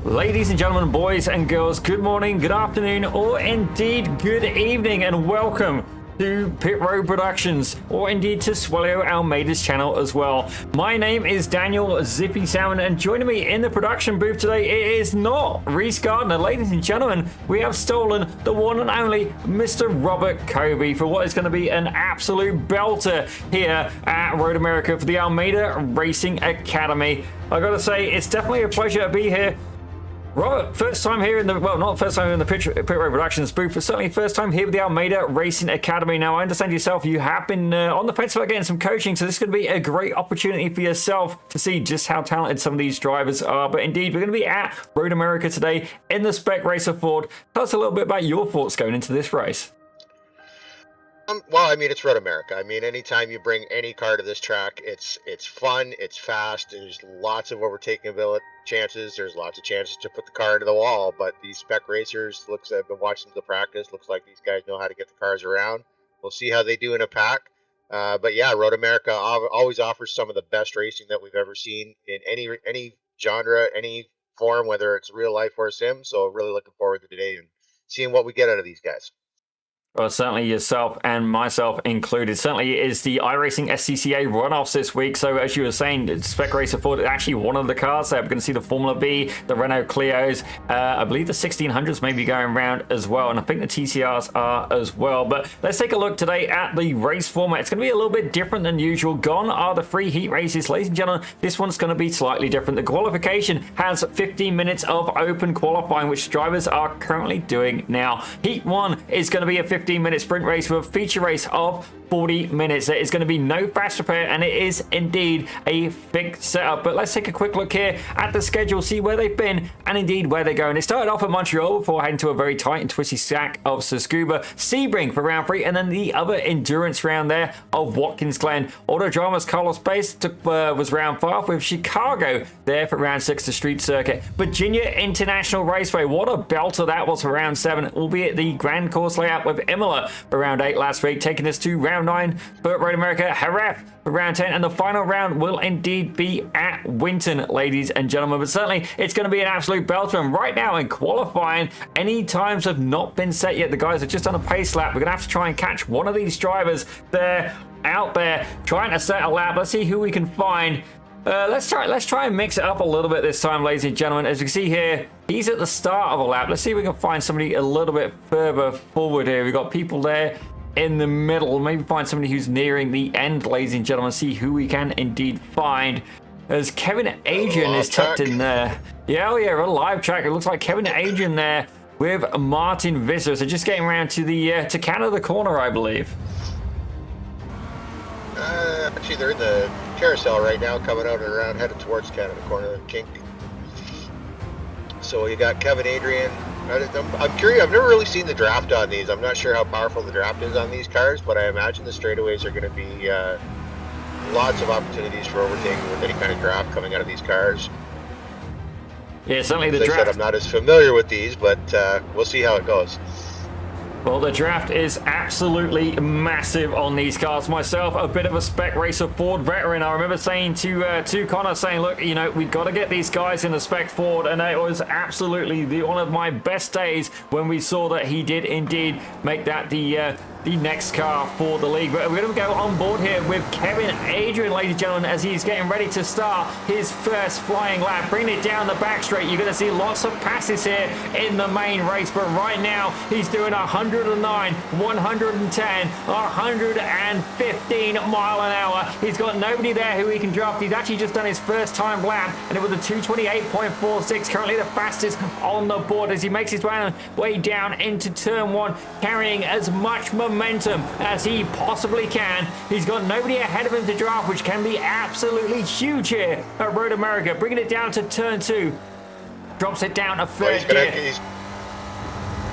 Ladies and gentlemen, boys and girls, good morning, good afternoon, or indeed good evening, and welcome to Pit Road Productions, or indeed to Swello Almeida's channel as well. My name is Daniel Zippy Salmon, and joining me in the production booth today, it is not Reese Gardner. Ladies and gentlemen, we have stolen the one and only Mr. Robert Kobe for what is going to be an absolute belter here at Road America for the Almeida Racing Academy. I gotta say, it's definitely a pleasure to be here. Robert, first time here in the, well, not first time in the Pit Road Productions booth, but certainly first time here with the Almeida Racing Academy. Now, I understand yourself, you have been on the fence about getting some coaching, so this is going to be a great opportunity for yourself to see just how talented some of these drivers are. But indeed, we're going to be at Road America today in the Spec Racer Ford. Tell us a little bit about your thoughts going into this race. Well, I mean, it's Road America. I mean, anytime you bring any car to this track, it's fun, it's fast, there's lots of overtaking chances, there's lots of chances to put the car into the wall, but these spec racers, I've been watching the practice, looks like these guys know how to get the cars around. We'll see how they do in a pack. But yeah, Road America always offers some of the best racing that we've ever seen in any genre, any form, whether it's real life or a sim. So really looking forward to today and seeing what we get out of these guys. Well, certainly yourself and myself included. Certainly is the iRacing SCCA runoffs this week. So as you were saying, Spec Racer Ford is actually one of the cars there. We're going to see the Formula B, the Renault Clios. I believe the 1600s may be going around as well. And I think the TCRs are as well. But let's take a look today at the race format. It's going to be a little bit different than usual. Gone are the free heat races. Ladies and gentlemen, this one's going to be slightly different. The qualification has 15 minutes of open qualifying, which drivers are currently doing now. Heat 1 is going to be a 15-minute sprint race with a feature race of 40 minutes. There is going to be no fast repair, and it is indeed a fixed setup. But let's take a quick look here at the schedule, see where they've been and indeed where they're going. It started off at Montreal before heading to a very tight and twisty stack of Sascuba, Sebring for round 3, and then the other endurance round there of Watkins Glen. Autodrama's Carlos Pace was round 5, with Chicago there for round 6, the street circuit. Virginia International Raceway, what a belter that was for round 7, albeit the grand course layout with Imola for round 8 last week, taking us to round 9 for Road America, Jerez for round 10, and the final round will indeed be at Winton, ladies and gentlemen. But certainly it's going to be an absolute belter, and right now in qualifying, any times have not been set yet. The guys have just done a pace lap. We're going to have to try and catch one of these drivers. They're out there trying to set a lap. Let's see who we can find. Let's try and mix it up a little bit this time, ladies and gentlemen. As you can see here, he's at the start of a lap. Let's see if we can find somebody a little bit further forward here. We've got people there in the middle. Maybe find somebody who's nearing the end, ladies and gentlemen. See who we can indeed find. As Kevin Adrian is tucked in there. Yeah, oh yeah, a live track. It looks like Kevin Adrian there with Martin Visser. So just getting around to the to Canada corner, I believe. Actually, they're in the carousel right now, coming out and around, headed towards Canada corner and Kink. So you got Kevin Adrian. I'm curious. I've never really seen the draft on these. I'm not sure how powerful the draft is on these cars, but I imagine the straightaways are going to be lots of opportunities for overtaking with any kind of draft coming out of these cars. Yeah, certainly the draft. draft. I'm not as familiar with these, but we'll see how it goes. Well, the draft is absolutely massive on these cars. Myself, a bit of a Spec Racer Ford veteran. I remember saying to Connor, saying, look, you know, we've got to get these guys in the Spec Ford, and it was absolutely one of my best days when we saw that he did indeed make that the next car for the league. But we're going to go on board here with Kevin Adrian, ladies and gentlemen, as he's getting ready to start his first flying lap, bringing it down the back straight. You're going to see lots of passes here in the main race, but right now he's doing 109, 110, 115 mile an hour. He's got nobody there who he can draft. He's actually just done his first time lap, and it was a 228.46, currently the fastest on the board as he makes his way down into turn 1, carrying as much momentum as he possibly can. He's got nobody ahead of him to draft, which can be absolutely huge here at Road America. Bringing it down to turn 2. Drops it down a third gear.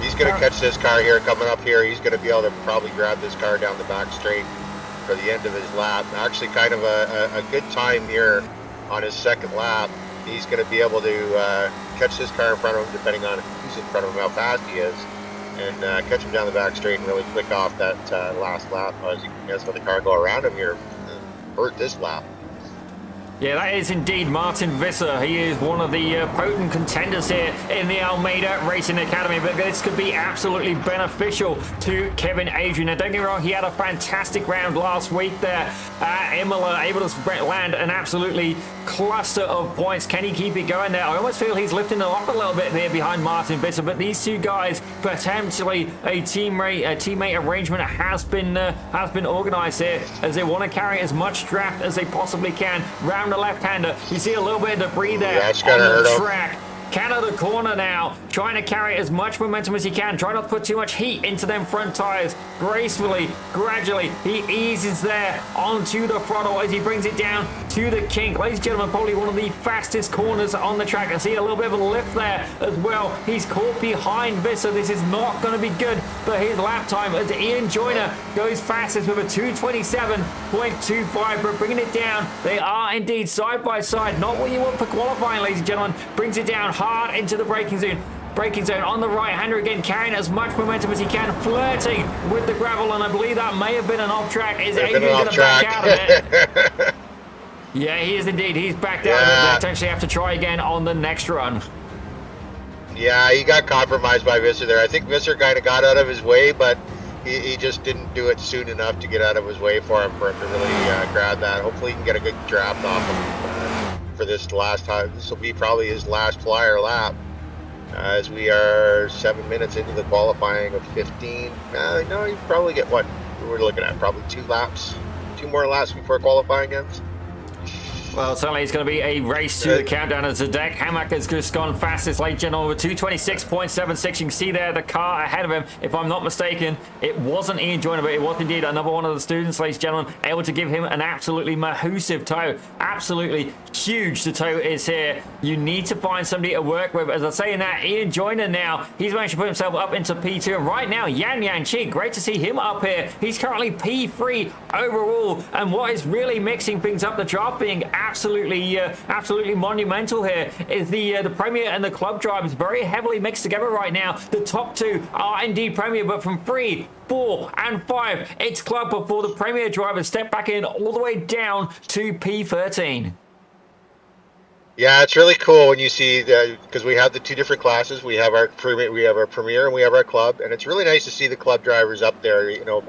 He's going to catch this car here coming up here. He's going to be able to probably grab this car down the back straight for the end of his lap. Actually kind of a good time here on his second lap. He's going to be able to catch this car in front of him, depending on who's in front of him, how fast he is, and catch him down the back straight and really flick off that last lap as he has let the car go around him here for this lap. Yeah, that is indeed Martin Visser. He is one of the potent contenders here in the Almeida Racing Academy, but this could be absolutely beneficial to Kevin Adrian. Now, don't get me wrong, he had a fantastic round last week there at Imola, able to land an absolutely cluster of points. Can he keep it going there? I almost feel he's lifting it up a little bit there behind Martin Visser, but these two guys, potentially a teammate arrangement has been organised here as they want to carry as much draft as they possibly can. Round the left-hander, you see a little bit of debris there on the track. Canada corner now, trying to carry as much momentum as he can. Try not to put too much heat into them front tires. Gracefully, gradually, he eases there onto the throttle as he brings it down to the kink. Ladies and gentlemen, probably one of the fastest corners on the track. I see a little bit of a lift there as well. He's caught behind Visser. This is not going to be good for his lap time as Ian Joyner goes fastest with a 2:27.25, but bringing it down. They are indeed side by side. Not what you want for qualifying, ladies and gentlemen. Brings it down hard into the braking zone. Braking zone on the right-hander again, carrying as much momentum as he can, flirting with the gravel, and I believe that may have been an off-track. Is Adrian going to back out of it? Yeah, he is indeed. He's backed out of it. They potentially have to try again on the next run. Yeah, he got compromised by Visser there. I think Visser kind of got out of his way, but he just didn't do it soon enough to get out of his way for him to really grab that. Hopefully he can get a good draft off him for this last time. This will be probably his last flyer lap. As we are 7 minutes into the qualifying of 15. No, you probably get what we're looking at, probably 2 more laps before qualifying ends. Well, certainly it's going to be a race to the countdown as Zdeněk Hamak has just gone fastest, ladies and gentlemen, with 2:26.76. You can see there the car ahead of him. If I'm not mistaken, it wasn't Ian Joyner, but it was indeed another one of the students, ladies and gentlemen, able to give him an absolutely massive tow. Absolutely huge the tow is here. You need to find somebody to work with. As I say in that, Ian Joyner now, he's managed to put himself up into P2. And right now, Yan Chi, great to see him up here. He's currently P3 overall. And what is really mixing things up, the draft being absolutely monumental here, is the Premier and the Club drivers very heavily mixed together right now. The top two are indeed Premier, but from 3, 4, and 5, it's Club before the Premier drivers step back in all the way down to P13. Yeah, it's really cool when you see that, because we have the 2 different classes. We have our Premier, and we have our Club, and it's really nice to see the Club drivers up there. You know,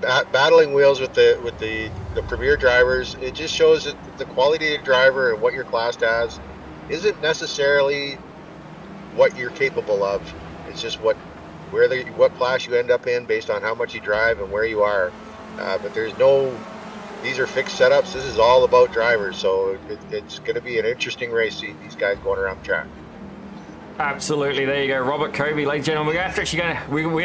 battling wheels with the Premier drivers. It just shows that the quality of driver and what you're classed as isn't necessarily what you're capable of. It's just what class you end up in based on how much you drive and where you are. But these are fixed setups. This is all about drivers, so it's going to be an interesting race. See these guys going around the track. Absolutely, there you go, Robert Kobe, ladies and gentlemen. We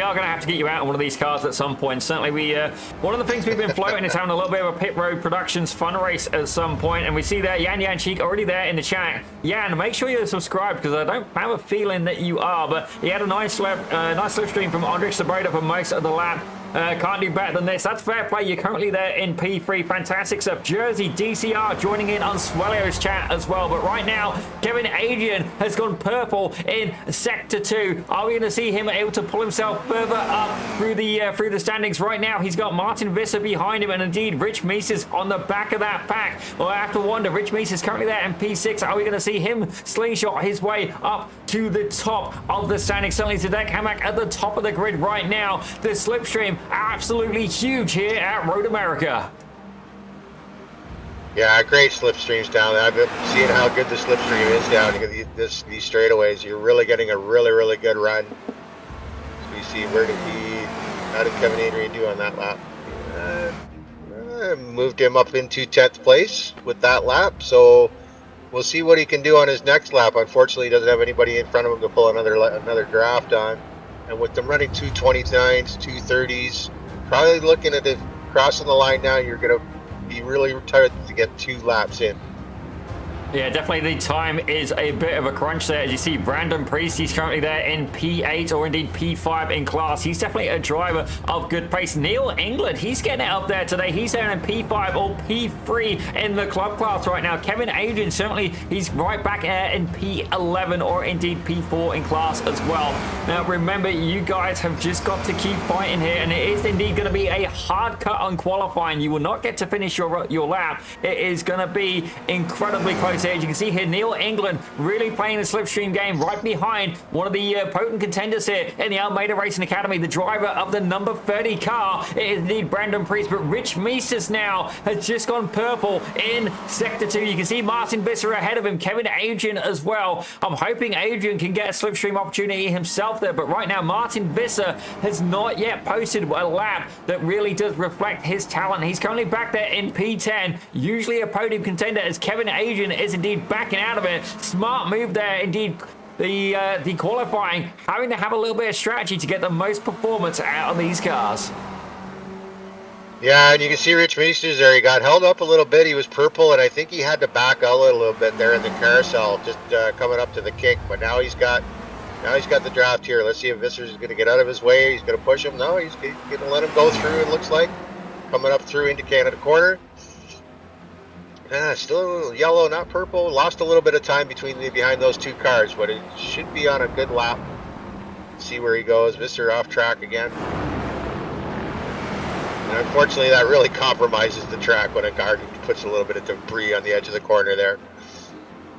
are going to have to get you out on one of these cars at some point. Certainly, one of the things we've been floating is having a little bit of a Pit Road Productions fun race at some point, and we see there Yan Cheek already there in the chat. Yan, make sure you're subscribed because I don't have a feeling that you are, but he had a nice slipstream from Andrej Sabreda for most of the lap. Can't do better than this. That's fair play. You're currently there in P3. Fantastic stuff. Jersey DCR joining in on Swellio's chat as well. But right now, Kevin Adrian has gone purple in Sector 2. Are we going to see him able to pull himself further up through the standings? Right now, he's got Martin Visser behind him, and indeed Rich Mises on the back of that pack. Well, I have to wonder, Rich Mises currently there in P6. Are we going to see him slingshot his way up to the top of the standings? Certainly Zdeněk Hamak at the top of the grid right now. The slipstream absolutely huge here at Road America. Yeah, great slipstreams down there. I've been seeing how good the slipstream is down these straightaways. You're really getting a really good run. So we see how did Kevin Adrian do on that lap? Moved him up into 10th place with that lap. So we'll see what he can do on his next lap. Unfortunately, he doesn't have anybody in front of him to pull another draft on. And with them running 229s, 230s, probably looking at it crossing the line now, you're going to be really tired to get 2 laps in. Yeah, definitely the time is a bit of a crunch there. As you see, Brandon Priest, he's currently there in P8 or indeed P5 in class. He's definitely a driver of good pace. Neil England, he's getting it up there today. He's there in P5 or P3 in the club class right now. Kevin Adrian, certainly he's right back in P11 or indeed P4 in class as well. Now, remember, you guys have just got to keep fighting here, and it is indeed going to be a hard cut on qualifying. You will not get to finish your lap. It is going to be incredibly close. As you can see here, Neil England really playing the slipstream game right behind one of the potent contenders here in the Almeida Racing Academy, the driver of the number 30 car. It is indeed Brandon Priest, but Rich Meesters now has just gone purple in Sector 2. You can see Martin Visser ahead of him, Kevin Adrian as well. I'm hoping Adrian can get a slipstream opportunity himself there, but right now Martin Visser has not yet posted a lap that really does reflect his talent. He's currently back there in P10, usually a podium contender, as Kevin Adrian is indeed backing out of it. Smart move there, indeed. The qualifying, having to have a little bit of strategy to get the most performance out of these cars. Yeah, and you can see Rich Meesters there. He got held up a little bit. He was purple, and I think he had to back out a little bit there in the carousel, just coming up to the kink. But now he's got the draft here. Let's see if Visser is going to get out of his way. He's going to push him. No, he's going to let him go through. It looks like coming up through into Canada corner. Still yellow, not purple. Lost a little bit of time behind those two cars, but it should be on a good lap. See where he goes. Visser off track again. And unfortunately, that really compromises the track when a car puts a little bit of debris on the edge of the corner there.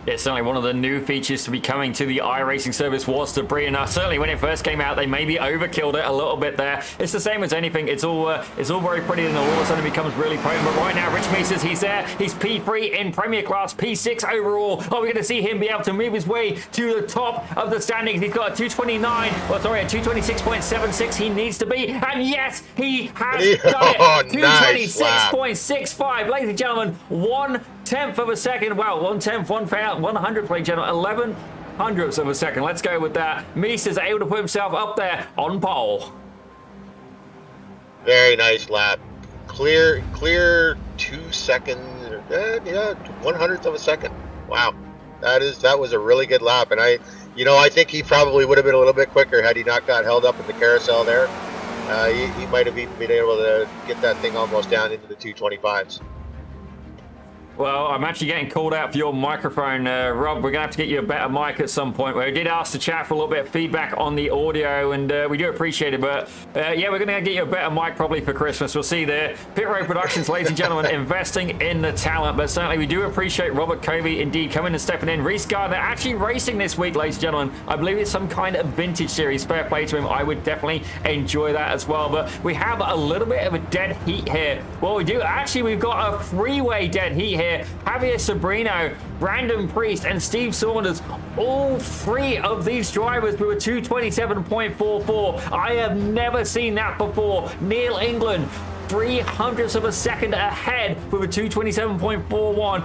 It's certainly one of the new features to be coming to the iRacing service was debris, and certainly when it first came out, they maybe overkilled it a little bit there. It's the same as anything. It's all very pretty, and all of a sudden it becomes really potent. But right now, Rich Meesters, he's there. He's P3 in Premier Class, P6 overall. Are we going to see him be able to move his way to the top of the standings? He's got a 226.76 he needs to be, and yes, he has done it. 226.65, ladies and gentlemen, 1/10 of a second. Wow, 1/10, 100th, ladies and gentlemen, 11/100ths of a second. Let's go with that. Meesters able to put himself up there on pole. Very nice lap. Clear 2 seconds. Yeah, 100th of a second. Wow, that was a really good lap, and I think he probably would have been a little bit quicker had he not got held up in the carousel there. He might have even been able to get that thing almost down into the 225s. Well, I'm actually getting called out for your microphone, Rob. We're going to have to get you a better mic at some point. We did ask the chat for a little bit of feedback on the audio, and we do appreciate it. But, yeah, we're going to get you a better mic probably for Christmas. We'll see there. Pit Road Productions, ladies and gentlemen, investing in the talent. But certainly we do appreciate Robert Covey, indeed, coming and stepping in. Reese Gardner actually racing this week, ladies and gentlemen. I believe it's some kind of vintage series. Fair play to him. I would definitely enjoy that as well. But we have a little bit of a dead heat here. Well, we do. Actually, we've got a three-way dead heat here. Javier Sobrino, Brandon Priest, and Steve Saunders, all three of these drivers with a 227.44. I have never seen that before. Neil England, 0.03 of a second ahead with a 227.41.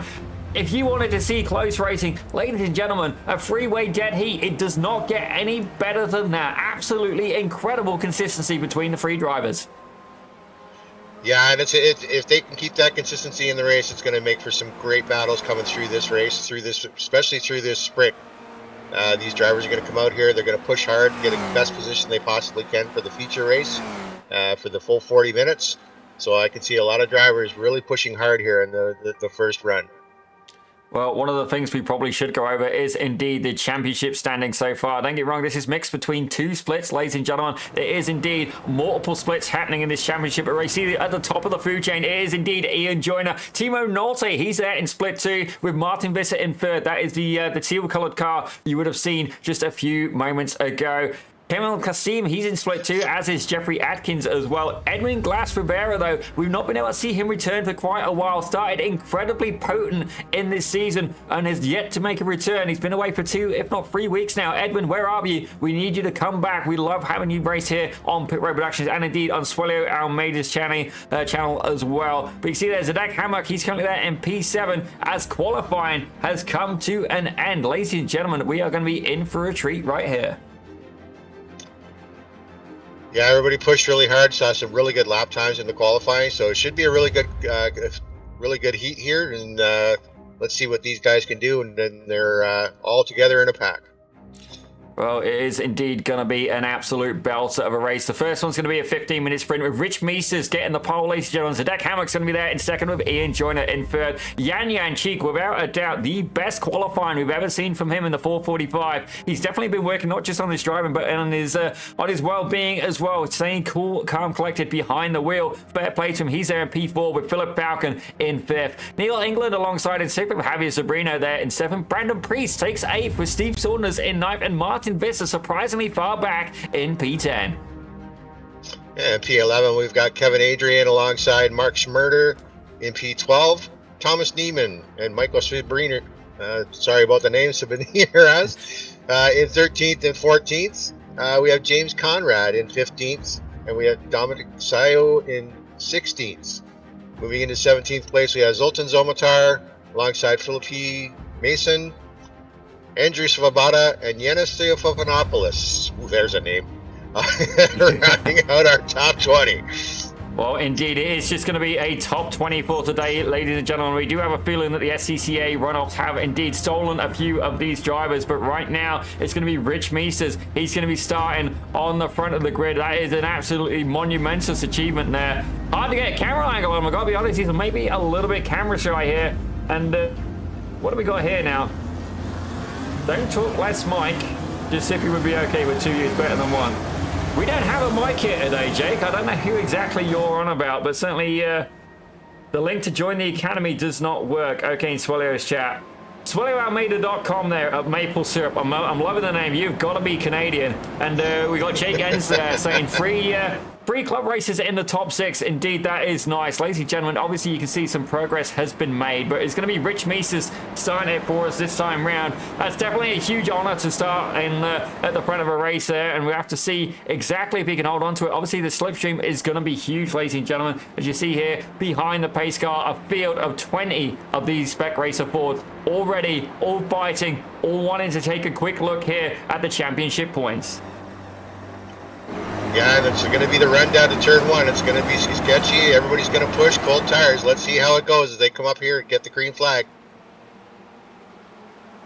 If you wanted to see close racing, ladies and gentlemen, a three-way dead heat, it does not get any better than that. Absolutely incredible consistency between the three drivers. Yeah, and if they can keep that consistency in the race, it's going to make for some great battles coming through this race, especially through this sprint. These drivers are going to come out here. They're going to push hard, get in the best position they possibly can for the feature race, for the full 40 minutes. So I can see a lot of drivers really pushing hard here in the first run. Well, one of the things we probably should go over is indeed the championship standing so far. Don't get me wrong, this is mixed between two splits, ladies and gentlemen. There is indeed multiple splits happening in this championship race. See at the top of the food chain, it is indeed Ian Joyner. Timo Nolte, he's there in split 2 with Martin Visser in third. That is the teal-coloured car you would have seen just a few moments ago. Kemal Kassim, he's in split 2, as is Jeffrey Atkins as well. Edwin Glass Rivera, though, we've not been able to see him return for quite a while. Started incredibly potent in this season and has yet to make a return. He's been away for 2, if not 3 weeks now. Edwin, where are you? We need you to come back. We love having you race here on Pit Road Productions and indeed on Swello Almeida's channel as well. But you see there's Zedek Hammock. He's currently there in P7 as qualifying has come to an end. Ladies and gentlemen, we are going to be in for a treat right here. Yeah, everybody pushed really hard. Saw some really good lap times in the qualifying, so it should be a really good heat here. And let's see what these guys can do, and then they're all together in a pack. Well, it is indeed going to be an absolute belter of a race. The first one's going to be a 15-minute sprint with Rich Meesters getting the pole, ladies and gentlemen. Zdeck Hammock's going to be there in second with Ian Joyner in third. Yan Cheek, without a doubt, the best qualifying we've ever seen from him in the 445. He's definitely been working not just on his driving, but on his well-being as well. Staying cool, calm, collected behind the wheel. Fair play to him. He's there in P4 with Philip Falcon in fifth. Neil England alongside in sixth with Javier Sobrino there in seventh. Brandon Priest takes eighth with Steve Saunders in ninth, and Martin Visser surprisingly far back in P10. And P11, we've got Kevin Adrian alongside Mark Schmurder in P12. Thomas Neiman and Michael Sabriner, sorry about the name, Sabineras, in 13th and 14th. We have James Conrad in 15th, and we have Dominic Sayo in 16th. Moving into 17th place, we have Zoltan Zomatar alongside Philippi Mason, Andrew Svabata, and Yanis Theophilopoulos. Ooh, there's a name. Rounding out our top 20. Well, indeed, it is just going to be a top 20 for today, ladies and gentlemen. We do have a feeling that the SCCA runoffs have indeed stolen a few of these drivers, but right now it's going to be Rich Meesters. He's going to be starting on the front of the grid. That is an absolutely monumentous achievement there. Hard to get a camera angle on him, I've got to be honest. He's maybe a little bit camera shy here. And what do we got here now? Don't talk less, Mike. Just see if you would be okay with 2 years better than 1. We don't have a mic here today, Jake. I don't know who exactly you're on about, but certainly the link to join the Academy does not work. Okay, in Swellio's chat. SwellioAlmeida.com there at Maple Syrup. I'm loving the name. You've got to be Canadian. And we got Jake Enns there saying free club races in the top 6. Indeed, that is nice. Ladies and gentlemen, obviously you can see some progress has been made, but it's going to be Rich Meesters starting it for us this time round. That's definitely a huge honor to start at the front of a race there, and we have to see exactly if he can hold on to it. Obviously, the slipstream is going to be huge, ladies and gentlemen. As you see here, behind the pace car, a field of 20 of these Spec Racer Fords already, all fighting, all wanting to take a quick look here at the championship points. Yeah, and it's going to be the run down to turn 1. It's going to be sketchy. Everybody's going to push cold tires. Let's see how it goes as they come up here and get the green flag.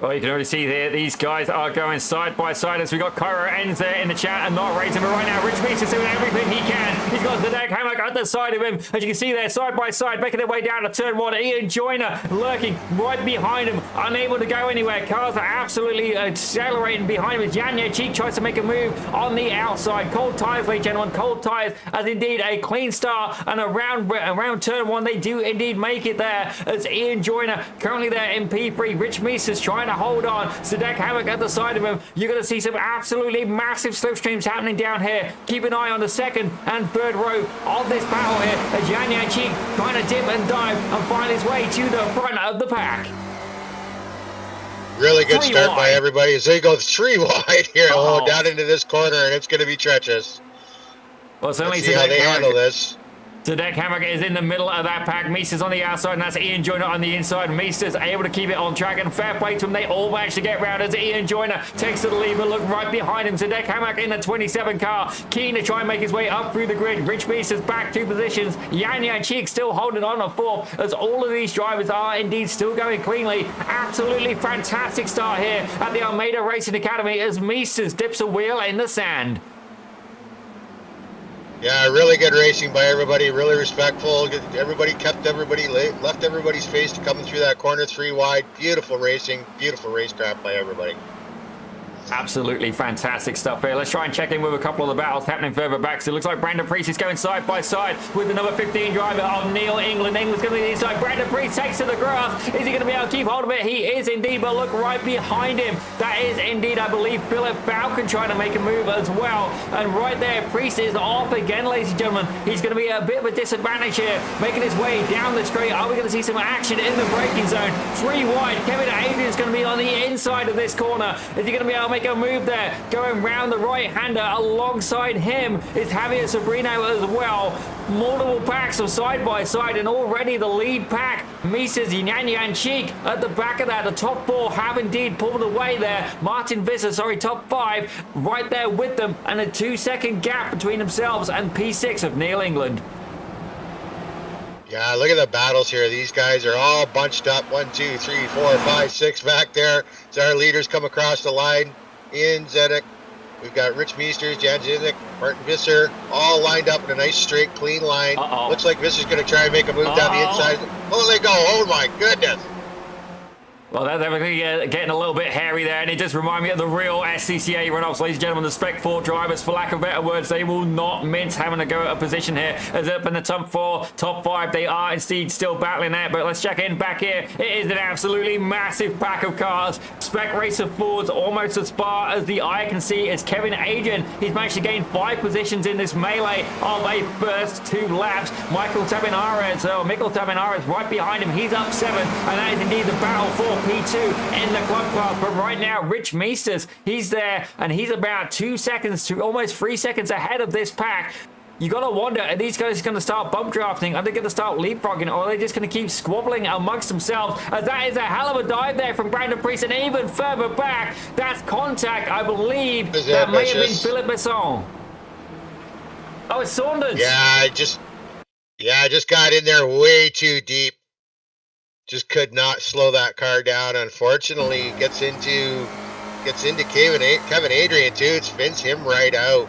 Well, you can already see there, these guys are going side by side as we got Cairo Enns there in the chat and not racing. But right now, Rich Meesters doing everything he can. He's got Zdeck Hammock at the side of him. As you can see there, side by side, making their way down to turn 1. Ian Joyner lurking right behind him, unable to go anywhere. Cars are absolutely accelerating behind him as Yan Cheek tries to make a move on the outside. Cold tires, ladies and gentlemen, cold tires, as indeed a clean start and around turn 1. They do indeed make it there as Ian Joyner currently there in P3. Rich Meesters trying to hold on. Zdeck Hammock at the side of him. You're going to see some absolutely massive slipstreams happening down here. Keep an eye on the second and third row of this battle here as Yan Cheek trying to dip and dive and find his way to the front of the pack. Really good start by everybody as they go 3 wide here. Oh, down into this corner, and it's going to be treacherous. Well, certainly see how they handle this. Zdeck Hammock is in the middle of that pack. Meesters on the outside, and that's Ian Joyner on the inside. Meesters able to keep it on track, and fair play to him. They all manage to get round as Ian Joyner takes to the lead, but look right behind him. Zdeck Hammock in the 27 car, keen to try and make his way up through the grid. Rich Meesters back 2 positions. Yan Cheek still holding on a 4th, as all of these drivers are indeed still going cleanly. Absolutely fantastic start here at the Almeida Racing Academy as Meesters dips a wheel in the sand. Yeah, really good racing by everybody, really respectful. Everybody kept everybody late, left everybody's face to coming through that corner 3 wide. Beautiful racing, beautiful racecraft by everybody. Absolutely fantastic stuff here. Let's try and check in with a couple of the battles happening further back. So it looks like Brandon Priest is going side by side with the number 15 driver of Neil England. England's going to be inside. Brandon Priest takes to the grass. Is he going to be able to keep hold of it? He is indeed, but look right behind him. That is indeed, I believe, Philip Falcon trying to make a move as well. And right there, Priest is off again, ladies and gentlemen. He's going to be a bit of a disadvantage here, making his way down the straight. Are we going to see some action in the braking zone? 3 wide. Kevin Adrian's going to be on the inside of this corner. Is he going to be able to make a move there? Going round the right-hander alongside him is Javier Sobrino as well. Multiple packs of side-by-side, and already the lead pack, Meesters, Yan Cheek at the back of that. The top 4 have indeed pulled away there. Martin Visser, top 5 right there with them, and a 2-second gap between themselves and P6 of Neil England. Yeah, look at the battles here. These guys are all bunched up. 1, 2, 3, 4, 5, 6 back there. So our leaders come across the line. Ian Zedek. We've got Rich Meesters, Jan Zedek, Martin Visser, all lined up in a nice straight, clean line. Looks like Visser's going to try and make a move down the inside. Oh, they go. Oh, my goodness. Well, they're getting a little bit hairy there, and it just reminded me of the real SCCA runoffs, ladies and gentlemen. The Spec 4 drivers, for lack of better words, they will not mince having to go at a position here. As up in the top 4, top 5, they are indeed still battling that. But let's check in back here. It is an absolutely massive pack of cars. Spec Racer Ford's almost as far as the eye can see as Kevin Adrian. He's managed to gain 5 positions in this melee of a first 2 laps. Michael Tabinares right behind him. He's up 7, and that is indeed the battle for P2 in the club class. But right now, Rich Meesters, he's there, and he's about 2 seconds to almost 3 seconds ahead of this pack. You gotta wonder, are these guys going to start bump drafting? Are they going to start leapfrogging? Or are they just going to keep squabbling amongst themselves? As that is a hell of a dive there from Brandon Priest, and even further back, that's contact, I believe. That may have been Philip Besson. Oh, it's Saunders. Yeah, I just got in there way too deep. Just could not slow that car down. Unfortunately, gets into Kevin Adrian too. It spins him right out.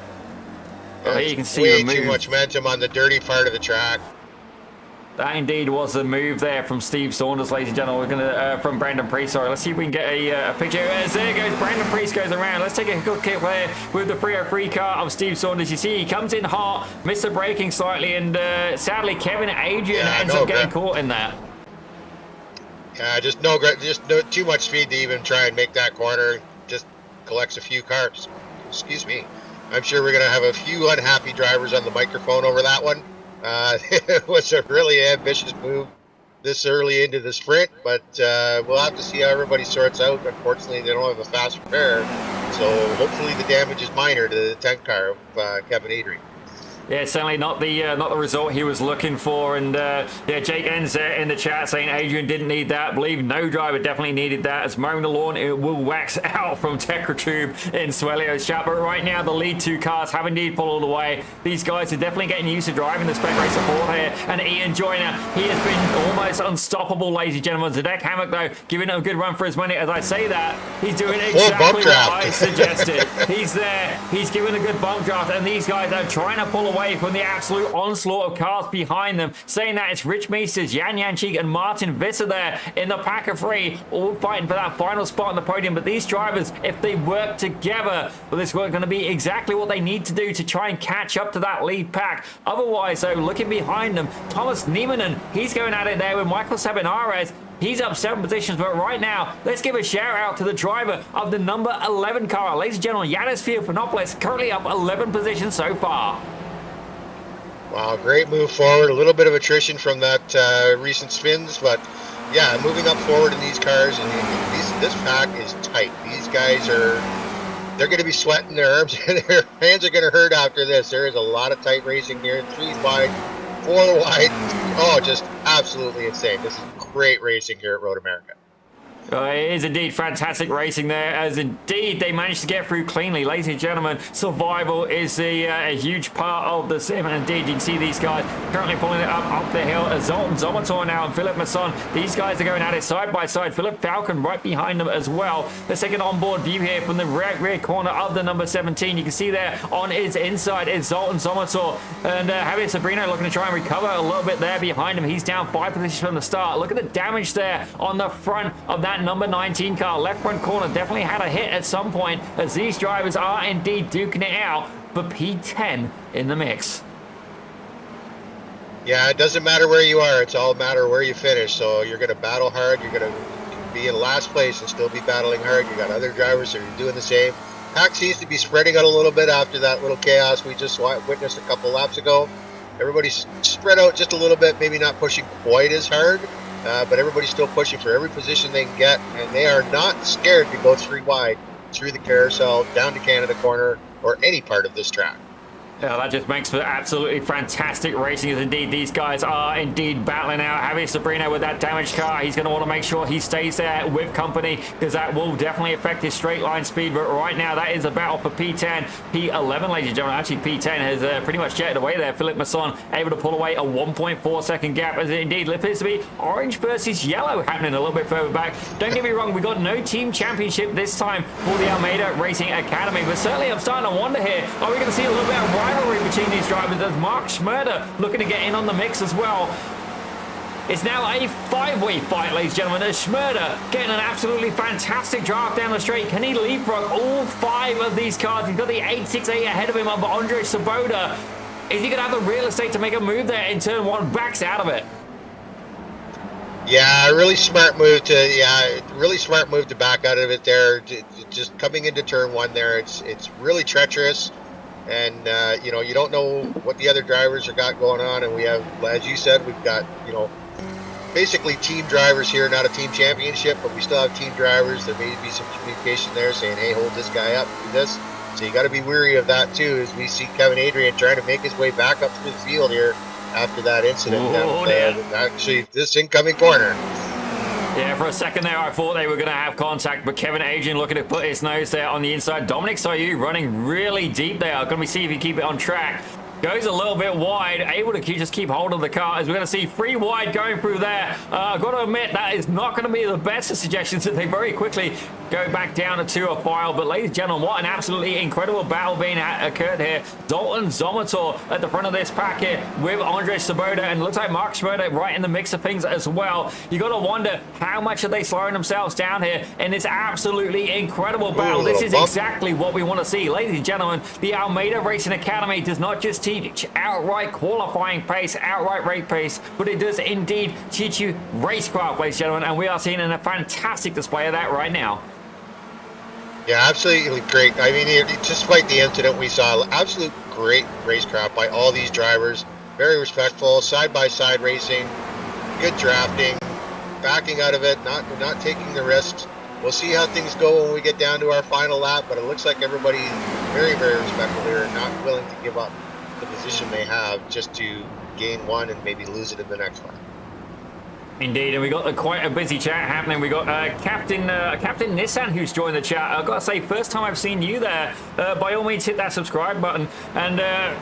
Oh, you can see way too much momentum on the dirty part of the track. That indeed was the move there from Steve Saunders, ladies and gentlemen. We're gonna from Brandon Priest. Sorry, let's see if we can get a picture. As there goes, Brandon Priest goes around. Let's take a good kick there with the 303 car of Steve Saunders. You see, he comes in hot, missed the braking slightly, and sadly, Kevin Adrian ends up getting caught in that. Yeah, just too much speed to even try and make that corner. Just collects a few cars. Excuse me. I'm sure we're gonna have a few unhappy drivers on the microphone over that one. It was a really ambitious move this early into the sprint, but we'll have to see how everybody sorts out. Unfortunately, they don't have a fast repair, so hopefully the damage is minor to the 10 car of Kevin Adrian. Yeah, certainly not the result he was looking for. And yeah, Jake ends in the chat saying Adrian didn't need that. I believe no driver definitely needed that. As mowing the lawn, it will wax out from Tecratube in Swelio's chat. But right now, the lead 2 cars have indeed pulled away. These guys are definitely getting used to driving the Spec Racer 4 here. And Ian Joyner, he has been almost unstoppable, ladies and gentlemen. Zedek Hammock, though, giving it a good run for his money. As I say that, he's doing exactly what I suggested. He's there. He's giving a good bump draft. And these guys are trying to pull away from the absolute onslaught of cars behind them. Saying that, it's Rich Meesters, Jan Janchik, and Martin Visser there in the pack of 3, all fighting for that final spot on the podium. But these drivers, if they work together, well, this is going to be exactly what they need to do to try and catch up to that lead pack. Otherwise, though, looking behind them, Thomas Niemanen, he's going at it there with Michael Sabinares. He's up 7 positions, but right now, let's give a shout out to the driver of the number 11 car. Ladies and gentlemen, Yanis Fiapanopoulos, currently up 11 positions so far. Wow, great move forward. A little bit of attrition from that recent spins, but yeah, moving up forward in these cars, and this pack is tight. These guys they're going to be sweating, their arms and their hands are going to hurt after this. There is a lot of tight racing here. 3 wide, 4 wide. Oh, just absolutely insane. This is great racing here at Road America. It is indeed fantastic racing there, as indeed they managed to get through cleanly. Ladies and gentlemen, survival is a huge part of the sim, and indeed you can see these guys currently pulling it up the hill. Zoltan Zomator now and Philip Masson, these guys are going at it side by side. Philip Falcon right behind them as well. Let's take an onboard view here from the rear corner of the number 17. You can see there on his inside is Zoltan Zomator, and Javier Sabrino looking to try and recover a little bit there behind him. He's down 5 positions from the start. Look at the damage there on the front of that number 19 car. Left front corner definitely had a hit at some point, as these drivers are indeed duking it out for P10 in the mix. Yeah, it doesn't matter where you are. It's all a matter where you finish. So you're going to battle hard. You're going to be in last place and still be battling hard. You got other drivers that are doing the same. Pack seems to be spreading out a little bit after that little chaos we just witnessed a couple laps ago. Everybody's spread out just a little bit, maybe not pushing quite as hard. But everybody's still pushing for every position they can get, and they are not scared to go 3 wide through the carousel, down to Canada Corner, or any part of this track. Yeah, that just makes for absolutely fantastic racing, as indeed these guys are indeed battling out. Javier Sabrino with that damaged car, he's going to want to make sure he stays there with company, because that will definitely affect his straight line speed. But right now, that is a battle for P10, P11, ladies and gentlemen. Actually, P10 has pretty much jetted away there. Philip Masson able to pull away a 1.4 second gap, as it indeed appears to be orange versus yellow happening a little bit further back. Don't get me wrong, we got no team championship this time for the Almeida Racing Academy, but certainly I'm starting to wonder here, are we going to see a little bit of rivalry between these drivers, as Mark Schmerder looking to get in on the mix as well. It's now a 5-way fight, ladies and gentlemen, as Schmerder getting an absolutely fantastic drive down the straight. Can he leapfrog all 5 of these cars? He's got the 868 ahead of him of Andre Svoboda. Is he going to have the real estate to make a move there in turn 1? Backs out of it. Yeah, really smart move to back out of it there. Just coming into turn 1 there, it's really treacherous. And, you know, you don't know what the other drivers have got going on. And we have, as you said, we've got, you know, basically team drivers here, not a team championship, but we still have team drivers. There may be some communication there saying, hey, hold this guy up, do this. So you got to be weary of that, too, as we see Kevin Adrian trying to make his way back up through the field here after that incident. Actually, this incoming corner. Yeah, for a second there, I thought they were going to have contact, but Kevin Adrian looking to put his nose there on the inside. Dominic Sayu running really deep there. Going to see if he keep it on track. Goes a little bit wide, able to just keep hold of the car, as we're going to see 3 wide going through there. I've got to admit, that is not going to be the best of suggestions, that they very quickly go back down to 2 a file. But ladies and gentlemen, what an absolutely incredible battle being occurred here. Dalton Zomator at the front of this packet with Andre Svoboda, and it looks like Mark Schroeder right in the mix of things as well. You got to wonder, how much are they slowing themselves down here in this absolutely incredible battle? This is exactly what we want to see. Ladies and gentlemen, the Almeida Racing Academy does not just teach outright qualifying pace, outright rate pace, but it does indeed teach you racecraft, ladies and gentlemen, and we are seeing a fantastic display of that right now. Yeah, absolutely great. I mean, despite the incident we saw, absolute great racecraft by all these drivers. Very respectful, side-by-side racing, good drafting, backing out of it, not taking the risks. We'll see how things go when we get down to our final lap, but it looks like everybody's very, very respectful here, not willing to give up the position they have just to gain one and maybe lose it in the next one. Indeed, and we got quite a busy chat happening. We got Captain Nissan who's joined the chat. I've got to say, first time I've seen you there. By all means, hit that subscribe button. And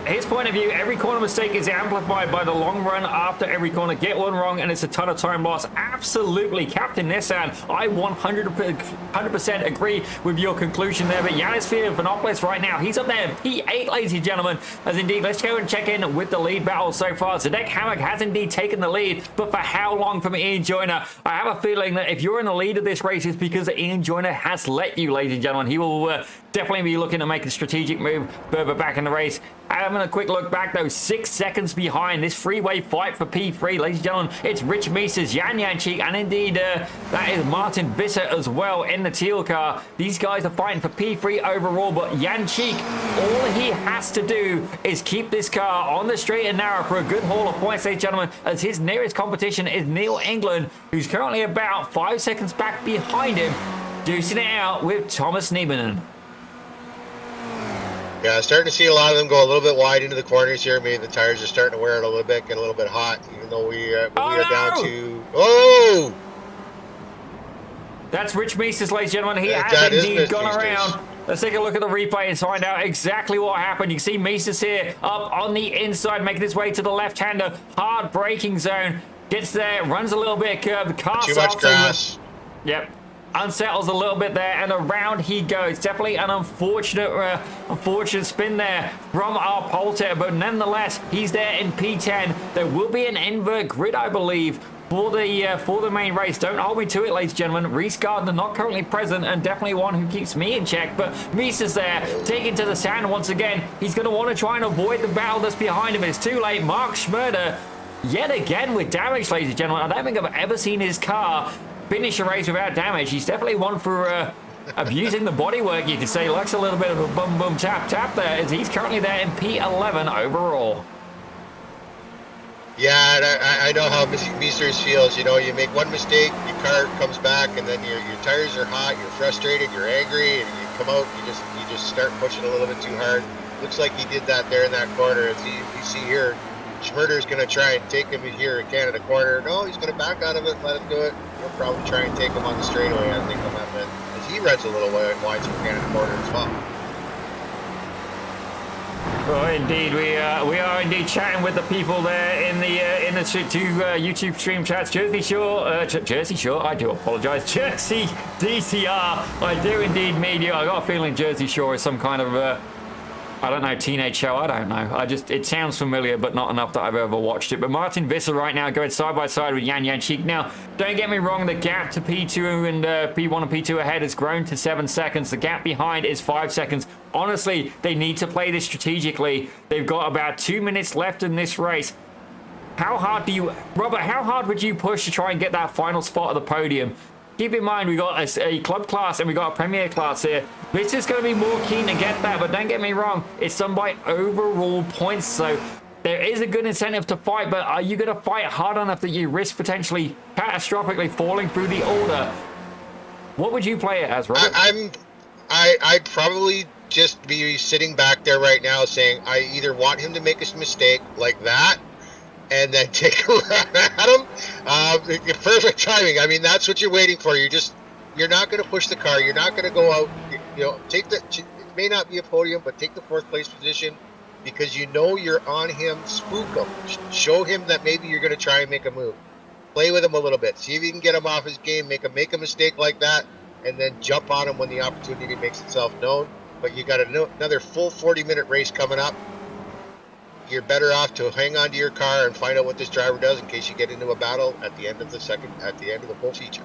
his point of view, every corner mistake is amplified by the long run after every corner. Get one wrong and it's a ton of time loss. Absolutely, Captain Nissan, I 100% agree with your conclusion there. But Yanis Vanopoulos right now, he's up there in P8, ladies and gentlemen. As indeed, let's go and check in with the lead battle so far. Zdenek Hammock has indeed taken the lead, but for how long? From Ian Joyner, I have a feeling that if you're in the lead of this race, it's because Ian Joyner has let you, ladies and gentlemen. He will definitely be looking to make a strategic move further back in the race. Having a quick look back, though, 6 seconds behind this freeway fight for P3, ladies and gentlemen. It's Rich Meesters, Jan Janchik, and indeed that is Martin Visser as well in the teal car. These guys are fighting for P3 overall, but Janchik, all he has to do is keep this car on the straight and narrow for a good haul of points, ladies and gentlemen, as his nearest competition is Neil England, who's currently about 5 seconds back behind him, deucing it out with Thomas Niemanen. Yeah, starting to see a lot of them go a little bit wide into the corners here. Maybe the tires are starting to wear it a little bit, get a little bit hot, even though we are down to... Oh! That's Rich Meesters, ladies and gentlemen. He has indeed gone around. Let's take a look at the replay and find out exactly what happened. You can see Meesters here up on the inside, making his way to the left-hander. Hard braking zone. Gets there, runs a little bit curved. The car too much grass. Yep. Unsettles a little bit there, and around he goes. Definitely an unfortunate spin there from our Polter, but nonetheless, he's there in P10. There will be an invert grid, I believe, for the main race. Don't hold me to it, ladies and gentlemen. Reese Gardner not currently present, and definitely one who keeps me in check, but Meester's there, taking to the sand once again. He's going to want to try and avoid the battle that's behind him. It's too late. Mark Schmerder, yet again with damage, ladies and gentlemen. I don't think I've ever seen his car finish a race without damage. He's definitely one for abusing the bodywork, you could say. Likes a little bit of a boom boom tap tap there, as he's currently there in P11 overall. Yeah, and I know how Meesters feels. You know, you make one mistake, your car comes back, and then your tires are hot, you're frustrated, you're angry, and you come out, you just start pushing a little bit too hard. looks like he did that there in that corner. As you see here, Schmurder's going to try and take him here in Canada corner. No, he's going to back out of it, let him do it. He'll probably try and take him on the straightaway, I think, on that bit. As he runs a little wide from Canada corner as well. Well, indeed, we are indeed chatting with the people there in the two YouTube stream chats. Jersey Shore, I do apologise. Jersey DCR, I do indeed mean you. I got a feeling Jersey Shore is some kind of I don't know, teenage show. I don't know. It sounds familiar, but not enough that I've ever watched it. But Martin Visser right now going side by side with Yan Yanchik. Now, don't get me wrong, the gap to P2 and P1 and P2 ahead has grown to 7 seconds. The gap behind is 5 seconds. Honestly, they need to play this strategically. They've got about 2 minutes left in this race. Robert, how hard would you push to try and get that final spot at the podium? Keep in mind, we got a club class and we got a premier class here. This is going to be more keen to get that, but don't get me wrong, it's done by overall points, so there is a good incentive to fight, but are you going to fight hard enough that you risk potentially catastrophically falling through the order? What would you play it as, Robert? I'd probably just be sitting back there right now saying I either want him to make a mistake like that, and then take a run at him. Perfect timing. I mean, that's what you're waiting for. You're not going to push the car. You're not going to go out. It may not be a podium, but take the 4th place position because you know you're on him. Spook him. Show him that maybe you're going to try and make a move. Play with him a little bit. See if you can get him off his game. Make a mistake like that, and then jump on him when the opportunity makes itself known. But you got another full 40-minute race coming up. You're better off to hang on to your car and find out what this driver does in case you get into a battle at the end of the full feature.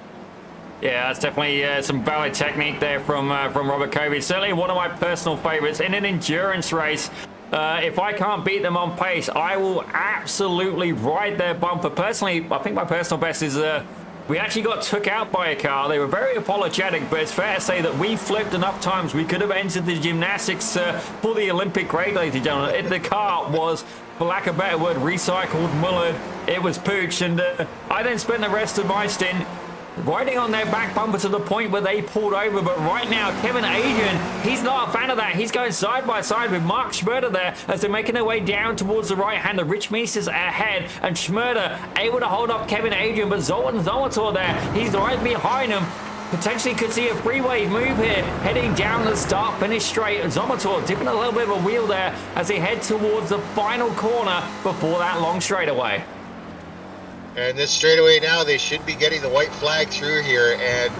Yeah, that's definitely some valid technique there from Robert Covey. Certainly one of my personal favorites in an endurance race. If I can't beat them on pace, I will absolutely ride their bumper. Personally, I think my personal best is we actually got took out by a car. They were very apologetic, but it's fair to say that we flipped enough times. We could have entered the gymnastics for the Olympic grade, ladies and gentlemen. The car was, for lack of a better word, recycled, mullered. It was pooched, and I then spent the rest of my stint riding on their back bumper to the point where they pulled over. But right now, Kevin Adrian, he's not a fan of that. He's going side by side with Mark Schmurder there as they're making their way down towards the right-hander. Rich Meester's ahead, and Schmurder able to hold up Kevin Adrian, but Zoltan Zomator there, he's right behind him. Potentially could see a freeway move here, heading down the start-finish straight. Zomator dipping a little bit of a wheel there as they head towards the final corner before that long straightaway. And this straightaway now, they should be getting the white flag through here. And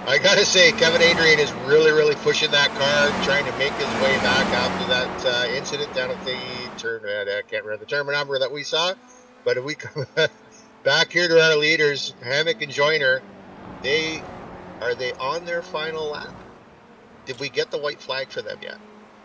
I got to say, Kevin Adrian is really, really pushing that car, trying to make his way back after that incident down at the turn. I can't remember the turn number that we saw. But if we come back here to our leaders, Hammock and Joyner, are they on their final lap? Did we get the white flag for them yet?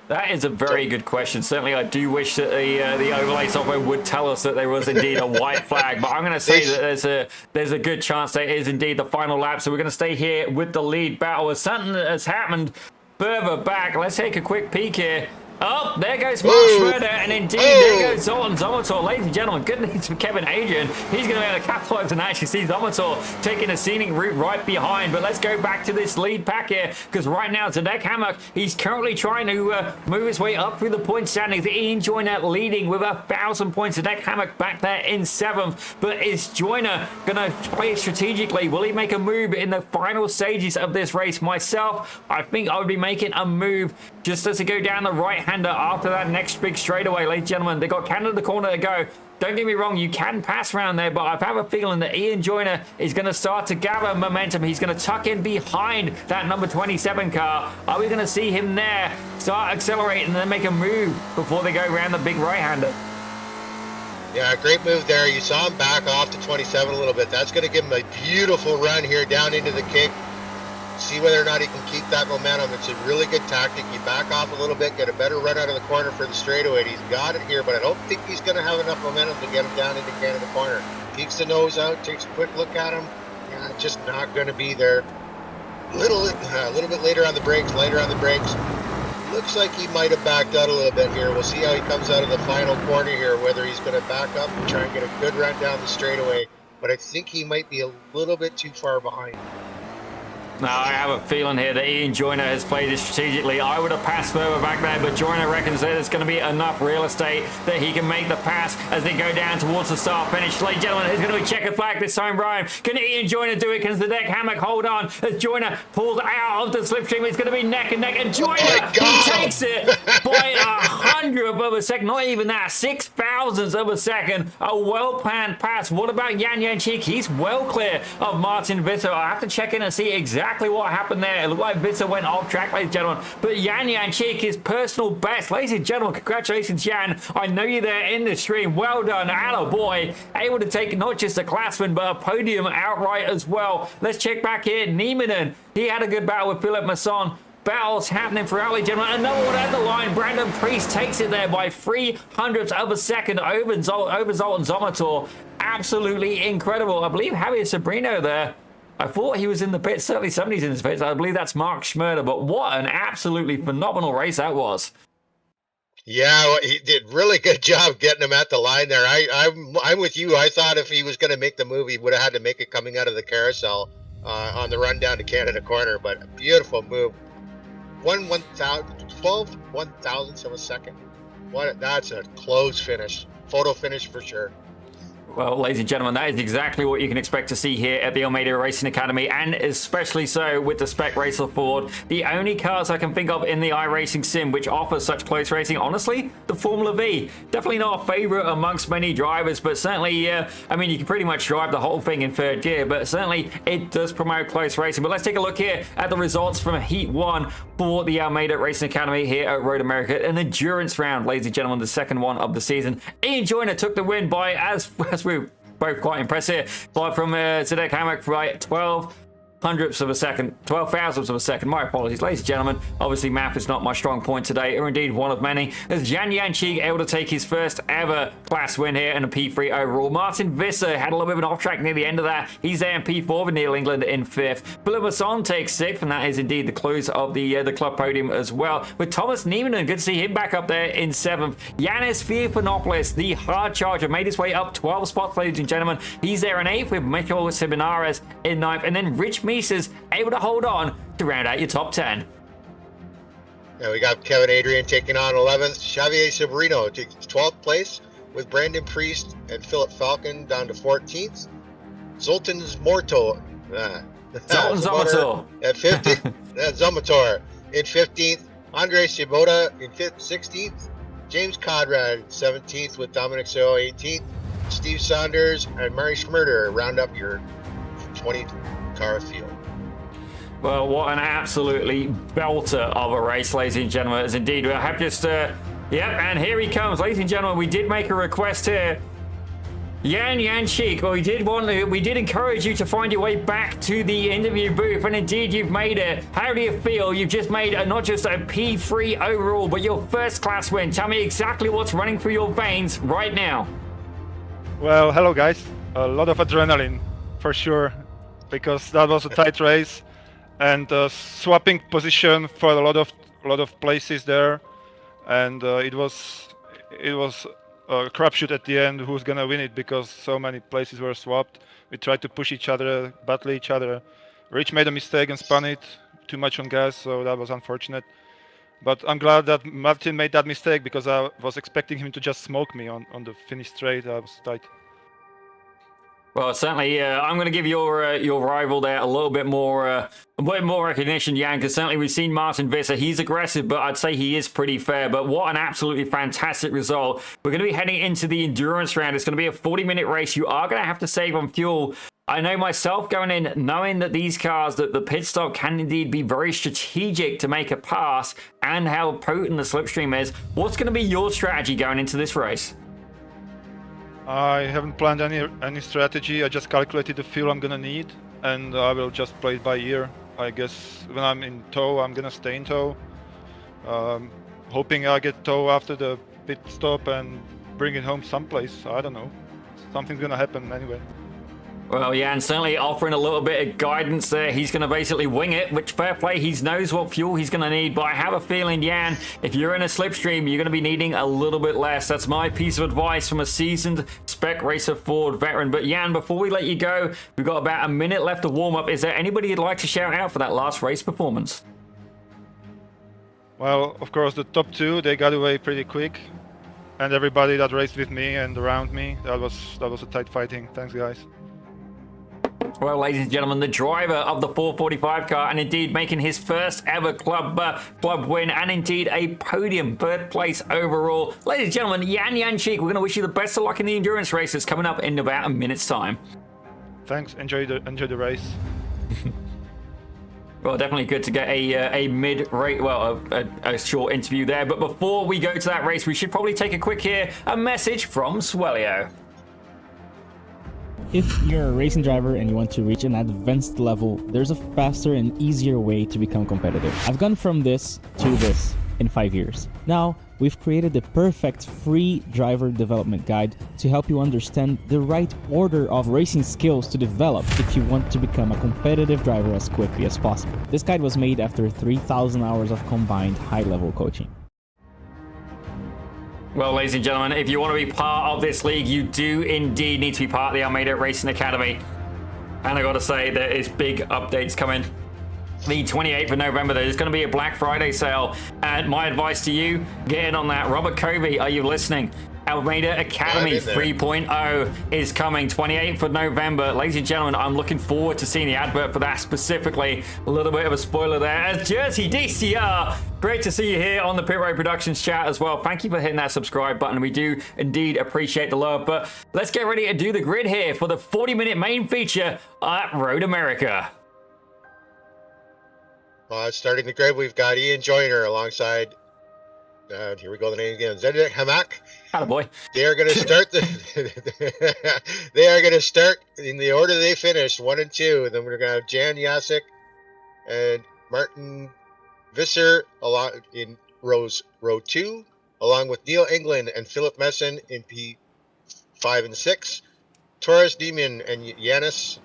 That is a very good question. Certainly, I do wish that the overlay software would tell us that there was indeed a white flag. But I'm going to say that there's a good chance that it is indeed the final lap. So we're going to stay here with the lead battle. As something has happened further back, let's take a quick peek here. Oh, there goes Mark Schroeder, and indeed, there goes Zoltan Zomator. Ladies and gentlemen, good news for Kevin Adrian. He's going to be able to capitalize and actually see Zomator taking a scenic route right behind. But let's go back to this lead pack here, because right now, Zdenek Hammock, he's currently trying to move his way up through the point standings. Ian Joyner leading with 1,000 points. Zdenek Hammock back there in 7th. But is Joyner going to play strategically? Will he make a move in the final stages of this race? Myself, I think I would be making a move just as to go down the right-hander after that next big straightaway. Ladies and gentlemen, they got Canada the corner to go. Don't get me wrong, you can pass around there, but I have a feeling that Ian Joyner is going to start to gather momentum. He's going to tuck in behind that number 27 car. Are we going to see him there start accelerating and then make a move before they go around the big right-hander? Yeah, great move there. You saw him back off to 27 a little bit. That's going to give him a beautiful run here down into the kick. See whether or not he can keep that momentum. It's a really good tactic. You back off a little bit, get a better run out of the corner for the straightaway. He's got it here, but I don't think he's going to have enough momentum to get him down into Canada corner. Peeks the nose out, takes a quick look at him. Yeah, just not going to be there. A little bit later on the brakes, Looks like he might have backed out a little bit here. We'll see how he comes out of the final corner here, whether he's going to back up and try and get a good run down the straightaway. But I think he might be a little bit too far behind. Now, I have a feeling here that Ian Joyner has played this strategically. I would have passed further back there, but Joyner reckons that there's going to be enough real estate that he can make the pass as they go down towards the start finish. Ladies and gentlemen, it's going to be checkered flag this time, Brian. Can Ian Joyner do it? Can the deck hammock hold on as Joyner pulls out of the slipstream? It's going to be neck and neck, and Joyner takes it by 100th of a second. Not even that, 6,000ths of a second. A well-planned pass. What about Jan Janchik? He's well clear of Martin Visser. I have to check in and see exactly what happened there. It looked like Visser went off track, ladies and gentlemen. But Jan Janchik, his personal best. Ladies and gentlemen, congratulations, Jan. I know you're there in the stream. Well done, atta boy. Able to take not just a class win, but a podium outright as well. Let's check back here. Nieminen, he had a good battle with Philip Masson. Battles happening throughout, ladies and gentlemen. Another one at the line. Brandon Priest takes it there by 300ths of a second over Zoltan Zomator. Absolutely incredible. I believe Javier Sobrino there. I thought he was in the pits. Certainly somebody's in the pits. I believe that's Mark Schmerder. But what an absolutely phenomenal race that was. Yeah, well, he did really good job getting him at the line there. I'm with you. I thought if he was going to make the move, he would have had to make it coming out of the carousel on the run down to Canada Corner. But a beautiful move. 1,000ths of a second. That's a close finish. Photo finish for sure. Well, ladies and gentlemen, that is exactly what you can expect to see here at the Almeida Racing Academy, and especially so with the Spec Racer Ford. The only cars I can think of in the iRacing sim which offers such close racing, honestly, the Formula V. Definitely not a favorite amongst many drivers, but certainly, I mean, you can pretty much drive the whole thing in third gear, but certainly it does promote close racing. But let's take a look here at the results from Heat 1 for the Almeida Racing Academy here at Road America. An endurance round, ladies and gentlemen, the second one of the season. Ian Joyner took the win by, as we're both quite impressed here, but from Zedek Hammock by 12,000ths of a second. My apologies, ladies and gentlemen. Obviously, math is not my strong point today, or indeed one of many. As Jan Janchik able to take his first ever class win here in a P3 overall. Martin Visser had a little bit of an off track near the end of that. He's there in P4 with Neil England in 5th. Philip Masson takes 6th, and that is indeed the close of the club podium as well. With Thomas Nieminen, good to see him back up there in 7th. Yanis Fiapanopoulos, the hard charger, made his way up 12 spots, ladies and gentlemen. He's there in 8th with Michael Sibinares in 9th, and then Rich Mises able to hold on to round out your top 10. Yeah, we got Kevin Adrian taking on 11th. Xavier Sobrino takes 12th place with Brandon Priest and Philip Falcon down to 14th. Zoltan Zomator at 15th. Zomator in 15th. Andre Shibota in 16th. James Conrad 17th with Dominic Seo 18th. Steve Saunders and Murray Schmerder round up your 20 car field. Well, what an absolutely belter of a race, ladies and gentlemen. As indeed, I have just, yep, and here he comes. Ladies and gentlemen, we did make a request here. Jan Janchik, well, we did encourage you to find your way back to the interview booth, and indeed you've made it. How do you feel? You've just made not just a P3 overall, but your first class win. Tell me exactly what's running through your veins right now. Well, hello guys. A lot of adrenaline, for sure, because that was a tight race. And swapping position for a lot of places there, and it was a crapshoot at the end who's gonna win it because so many places were swapped. We tried to push each other, battle each other. Rich made a mistake and spun it too much on gas, so that was unfortunate. But I'm glad that Martin made that mistake because I was expecting him to just smoke me on the finish straight. I was tight. Well, certainly, I'm going to give your rival there a bit more recognition, Jan, because certainly we've seen Martin Visser. He's aggressive, but I'd say he is pretty fair. But what an absolutely fantastic result. We're going to be heading into the endurance round. It's going to be a 40-minute race. You are going to have to save on fuel. I know myself going in, knowing that these cars, that the pit stop can indeed be very strategic to make a pass and how potent the slipstream is. What's going to be your strategy going into this race? I haven't planned any strategy. I just calculated the fuel I'm gonna need, and I will just play it by ear. I guess when I'm in tow, I'm gonna stay in tow, hoping I get tow after the pit stop and bring it home someplace. I don't know. Something's gonna happen anyway. Well, yeah, and certainly offering a little bit of guidance there. He's going to basically wing it, which fair play. He knows what fuel he's going to need. But I have a feeling, Jan, if you're in a slipstream, you're going to be needing a little bit less. That's my piece of advice from a seasoned Spec Racer Ford veteran. But Jan, before we let you go, we've got about a minute left to warm up. Is there anybody you'd like to shout out for that last race performance? Well, of course, the top two, they got away pretty quick. And everybody that raced with me and around me, that was a tight fighting. Thanks, guys. Well, ladies and gentlemen, the driver of the 445 car, and indeed making his first ever club win, and indeed a podium, third place overall. Ladies and gentlemen, Jan Jančík, we're going to wish you the best of luck in the endurance races coming up in about a minute's time. Thanks. Enjoy the race. Well, definitely good to get a mid-rate, well, a short interview there. But before we go to that race, we should probably take a quick a message from Swelio. If you're a racing driver and you want to reach an advanced level, there's a faster and easier way to become competitive. I've gone from this to this in 5 years. Now, we've created the perfect free driver development guide to help you understand the right order of racing skills to develop if you want to become a competitive driver as quickly as possible. This guide was made after 3,000 hours of combined high-level coaching. Well, ladies and gentlemen, if you want to be part of this league, you do indeed need to be part of the Almeida Racing Academy. And I got to say, there is big updates coming. The 28th of November, there's going to be a Black Friday sale. And my advice to you, get in on that. Robert Covey, are you listening? Almeida Academy 3.0 is coming 28th of November. Ladies and gentlemen, I'm looking forward to seeing the advert for that specifically. A little bit of a spoiler there. As Jersey DCR, great to see you here on the Pit Road Productions chat as well. Thank you for hitting that subscribe button. We do indeed appreciate the love. But let's get ready to do the grid here for the 40-minute main feature at Road America. Starting the grid, we've got Ian Joyner alongside. Here we go. The name again, Zedek Hamak. Attaboy. They are going to start they are going to start in the order they finished, 1 and 2. And then we're going to have Jan Jasek and Martin Visser along in row 2, along with Neil England and Philip Messon in P5 and 6. Torres Demon and Yanis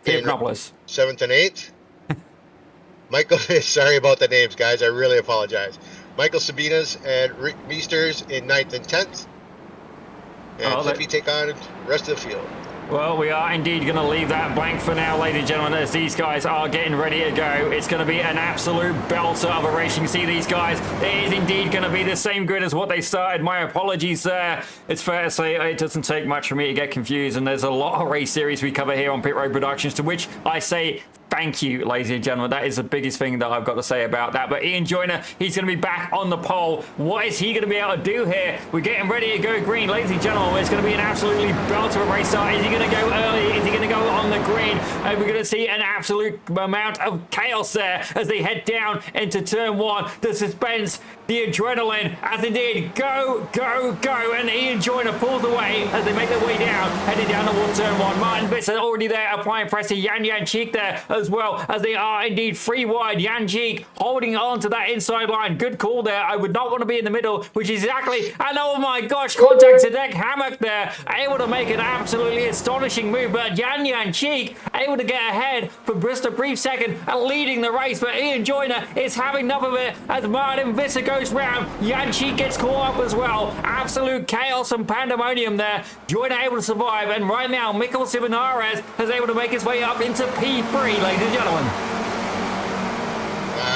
in 7th and 8th. Michael, sorry about the names, guys. I really apologize. Michael Sabinas and Rick Meesters in 9th and 10th. And Flippy take on the rest of the field. Well, we are indeed going to leave that blank for now, ladies and gentlemen, as these guys are getting ready to go. It's going to be an absolute belter of a race. You can see these guys. It is indeed going to be the same grid as what they started. My apologies there. It's fair to say it doesn't take much for me to get confused, and there's a lot of race series we cover here on Pit Road Productions, to which I say thank you, ladies and gentlemen. That is the biggest thing that I've got to say about that. But Ian Joyner, he's going to be back on the pole. What is he going to be able to do here? We're getting ready to go green, ladies and gentlemen. It's going to be an absolutely belter of a race start. Is he going to go early? Is he going to go on the green? And we're going to see an absolute amount of chaos there as they head down into turn 1. The suspense, the adrenaline, as indeed go, go, go. And Ian Joyner pulls away as they make their way down, heading down towards turn 1. Martin Visser already there, applying pressure. Jan Jančík there as well, as they are indeed free wide. Jančík holding on to that inside line. Good call there. I would not want to be in the middle, which is exactly, and oh my gosh, contact Zedek Hammock there, able to make an absolutely astonishing move, but Jan Jančík able to get ahead for just a brief second and leading the race, but Ian Joyner is having enough of it as Martin Visser goes round. Jančík gets caught up as well. Absolute chaos and pandemonium there. Joyner able to survive, and right now Mikkel Simonares is able to make his way up into P3, ladies and gentlemen.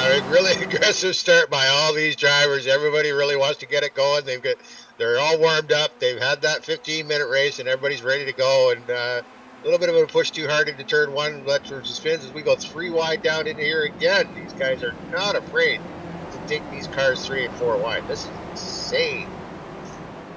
A really aggressive start by all these drivers. Everybody really wants to get it going. They're all warmed up. They've had that 15-minute race, and everybody's ready to go. And a little bit of a push too hard into turn 1. Left versus spins as we go 3 wide down in here again. These guys are not afraid to take these cars 3 and 4 wide. This is insane.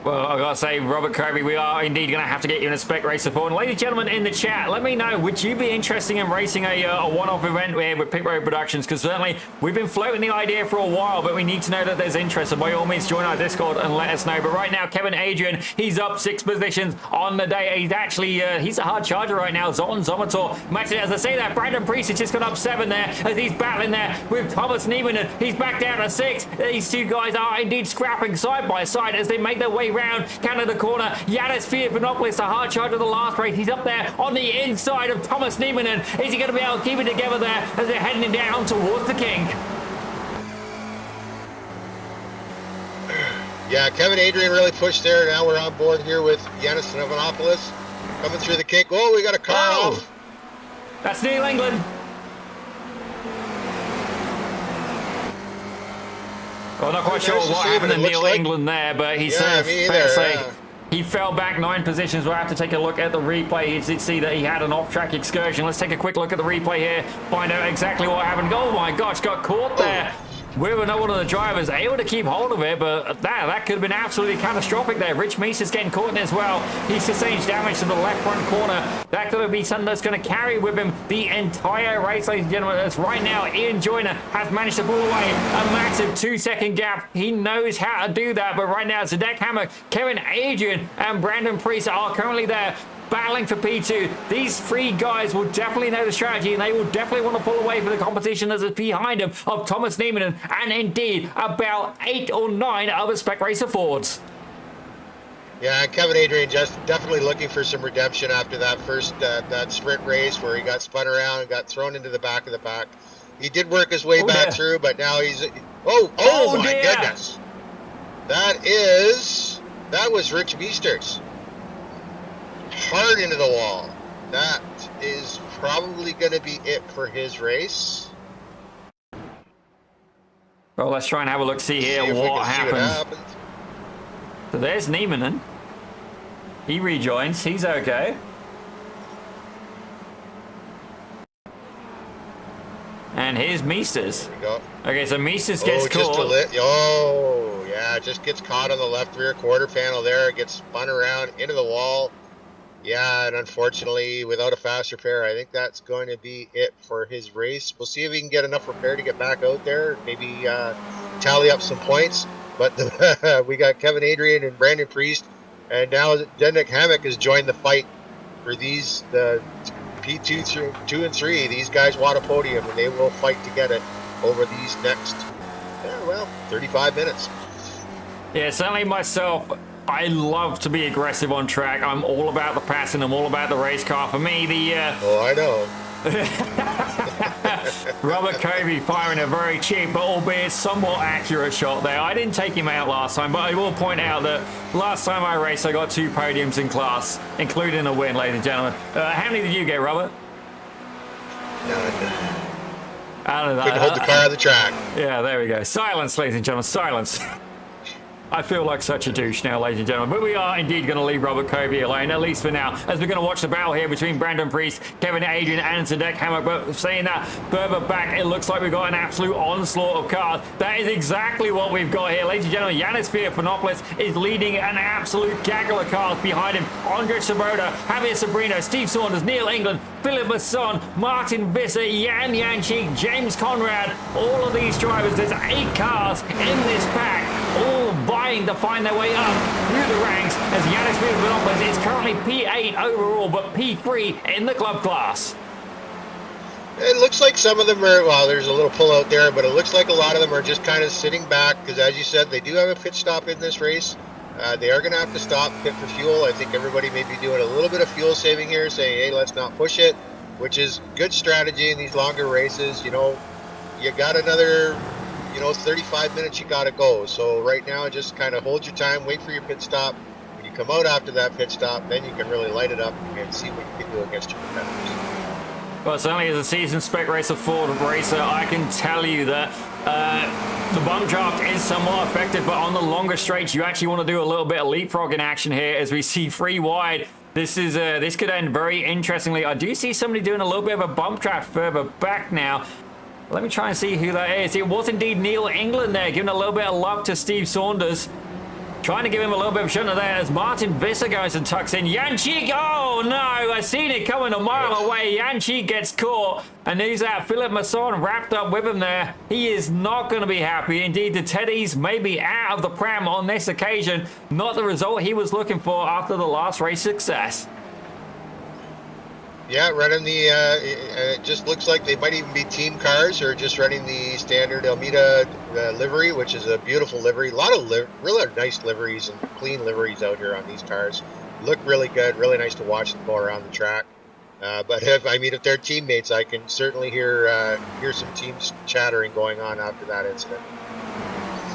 Well, I've got to say, Robert Kirby, we are indeed going to have to get you in a Spec Racer Ford. And ladies and gentlemen in the chat, let me know, would you be interested in racing a one-off event here with Pit Road Productions? Because certainly we've been floating the idea for a while, but we need to know that there's interest. So by all means, join our Discord and let us know. But right now, Kevin Adrian, he's up 6 positions on the day. He's actually, he's a hard charger right now. Zoltan Zomator. Actually, as I say that, Brandon Priest has just got up 7 there as he's battling there with Thomas Niemann. He's back down to 6. These two guys are indeed scrapping side by side as they make their way round Canada corner. Yanis Fiapanopoulos, the hard charge of the last race. He's up there on the inside of Thomas Niemanen. Is he going to be able to keep it together there as they're heading down towards the kink? Yeah, Kevin Adrian really pushed there. Now we're on board here with Yanis Fiapanopoulos coming through the kink. Oh, we got a car off. That's Neil England. Well, not quite sure what happened to Neil England there, but he he fell back 9 positions. We'll have to take a look at the replay. You did see that he had an off-track excursion. Let's take a quick look at the replay here, find out exactly what happened. Oh my gosh, got caught there. We were not one of the drivers able to keep hold of it, but that could have been absolutely catastrophic there. Rich Meese is getting caught in as well. He sustains damage to the left front corner. That could be something that's going to carry with him the entire race, ladies and gentlemen. As right now, Ian Joyner has managed to pull away a massive 2-second gap. He knows how to do that, but right now, Zdenek Hammock, Kevin Adrian, and Brandon Priest are currently there battling for P2. These 3 guys will definitely know the strategy, and they will definitely want to pull away from the competition that is behind them of Thomas Niemanen and indeed about 8 or 9 other Spec Racer Fords. Yeah, and Kevin Adrian just definitely looking for some redemption after that first that sprint race where he got spun around and got thrown into the back of the pack. He did work his way back through, but now he's oh my goodness. That was Rich Meesters. Hard into the wall. That is probably going to be it for his race. Well, let's try and have a look, see here what happened. So there's Niemanen. He rejoins. He's okay. And here's Meesters. There we go. Okay, so Meesters gets caught. Just gets caught on the left rear quarter panel there. Gets spun around into the wall. Yeah, and unfortunately, without a fast repair, I think that's going to be it for his race. We'll see if he can get enough repair to get back out there, maybe tally up some points. But we got Kevin Adrian and Brandon Priest, and now Zdenek Hammock has joined the fight for the P2, 2, and 3. These guys want a podium, and they will fight to get it over these next, 35 minutes. Yeah, certainly myself. I love to be aggressive on track. I'm all about the passing. I'm all about the race car. For me, I know. Robert Covey firing a very cheap, but albeit somewhat accurate shot there. I didn't take him out last time, but I will point out that last time I raced, I got 2 podiums in class, including a win, ladies and gentlemen. How many did you get, Robert? None. I don't know. Couldn't hold the car on the track. Yeah, there we go. Silence, ladies and gentlemen. Silence. I feel like such a douche now, ladies and gentlemen, but we are indeed going to leave Robert Covey alone, at least for now, as we're going to watch the battle here between Brandon Priest, Kevin Adrian, and Zdenek Hammock. But saying that, further back, it looks like we've got an absolute onslaught of cars. That is exactly what we've got here, ladies and gentlemen. Yanis Fiapanopoulos is leading an absolute gaggle of cars behind him. Andre Sabota, Javier Sabrino, Steve Saunders, Neil England, Philip Masson, Martin Visser, Jan Janchik, James Conrad. All of these drivers, there's 8 cars in this pack, all vying to find their way up through the ranks, as Yanis Fiapanopoulos is currently P8 overall, but P3 in the club class. It looks like some of them are, there's a little pull out there, but it looks like a lot of them are just kind of sitting back, because as you said, they do have a pit stop in this race. They are going to have to stop, pit for fuel. I think everybody may be doing a little bit of fuel saving here, saying, hey, let's not push it, which is good strategy in these longer races. You got another 35 minutes you got to go. So right now, just kind of hold your time, wait for your pit stop. When you come out after that pit stop, then you can really light it up and see what you can do against your competitors. Well, certainly as a seasoned Spec Racer Ford racer, I can tell you that the bump draft is somewhat effective, but on the longer straights, you actually want to do a little bit of leapfrogging action here as we see 3 wide. This could end very interestingly. I do see somebody doing a little bit of a bump draft further back now. Let me try and see who that is. It was indeed Neil England there, giving a little bit of love to Steve Saunders. Trying to give him a little bit of shunter there as Martin Visser goes and tucks in. Janchik, oh no, I seen it coming a mile away. Janchik gets caught, and who's that? Philip Masson wrapped up with him there. He is not going to be happy. Indeed, the Teddies may be out of the pram on this occasion. Not the result he was looking for after the last race success. Yeah, running the, it just looks like they might even be team cars or just running the standard Almeida livery, which is a beautiful livery. A lot of really nice liveries and clean liveries out here on these cars. Look really good, really nice to watch them go around the track. But if they're teammates, I can certainly hear some teams chattering going on after that incident.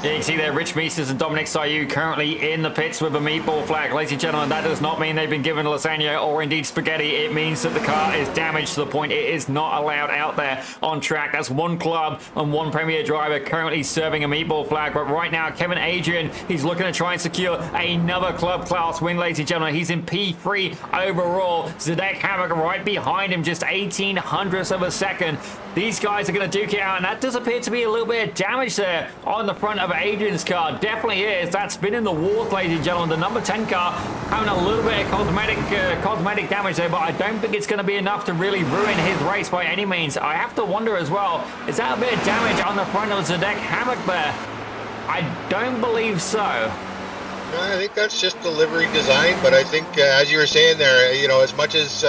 Yeah, you can see there Rich Meesters and Dominic Sayu currently in the pits with a meatball flag. Ladies and gentlemen, that does not mean they've been given lasagna or indeed spaghetti. It means that the car is damaged to the point it is not allowed out there on track. That's one club and one Premier driver currently serving a meatball flag. But right now, Kevin Adrian, he's looking to try and secure another club class win, ladies and gentlemen. He's in P3 overall. Zdeněk Hamák right behind him, just 1800ths of a second. These guys are going to duke it out, and that does appear to be a little bit of damage there on the front of Adrian's car. Definitely is. That's been in the wars, ladies and gentlemen. The number 10 car having a little bit of cosmetic damage there, but I don't think it's going to be enough to really ruin his race by any means. I have to wonder as well, is that a bit of damage on the front of Zdeněk Hamák there? I don't believe so. I think that's just the livery design, but I think, as you were saying there, as much as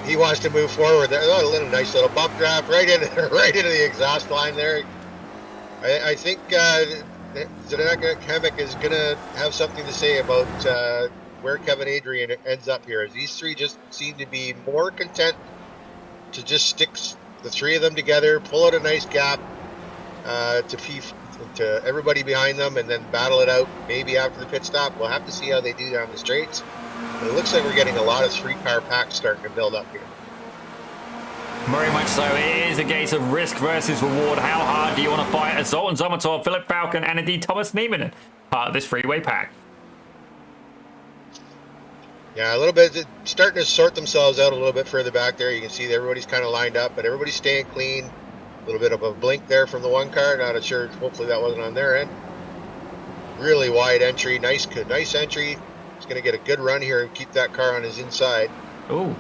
he wants to move forward, a little nice little bump draft right into the exhaust line there. I think Zdeněk Hamák is going to have something to say about where Kevin Adrian ends up here. As these three just seem to be more content to just stick the three of them together, pull out a nice gap to everybody behind them, and then battle it out maybe after the pit stop. We'll have to see how they do down the straights. But it looks like we're getting a lot of three-car packs starting to build up here. Very much so. It is a case of risk versus reward. How hard do you want to fight as Zoltan Zomatov, Philip Falcon, and indeed Thomas Niemann, part of this freeway pack? Yeah, a little bit starting to sort themselves out a little bit further back there. You can see that everybody's kind of lined up, but everybody's staying clean. A little bit of a blink there from the one car. Not sure. Hopefully that wasn't on their end. Really wide entry. Nice entry. He's going to get a good run here and keep that car on his inside. Ooh.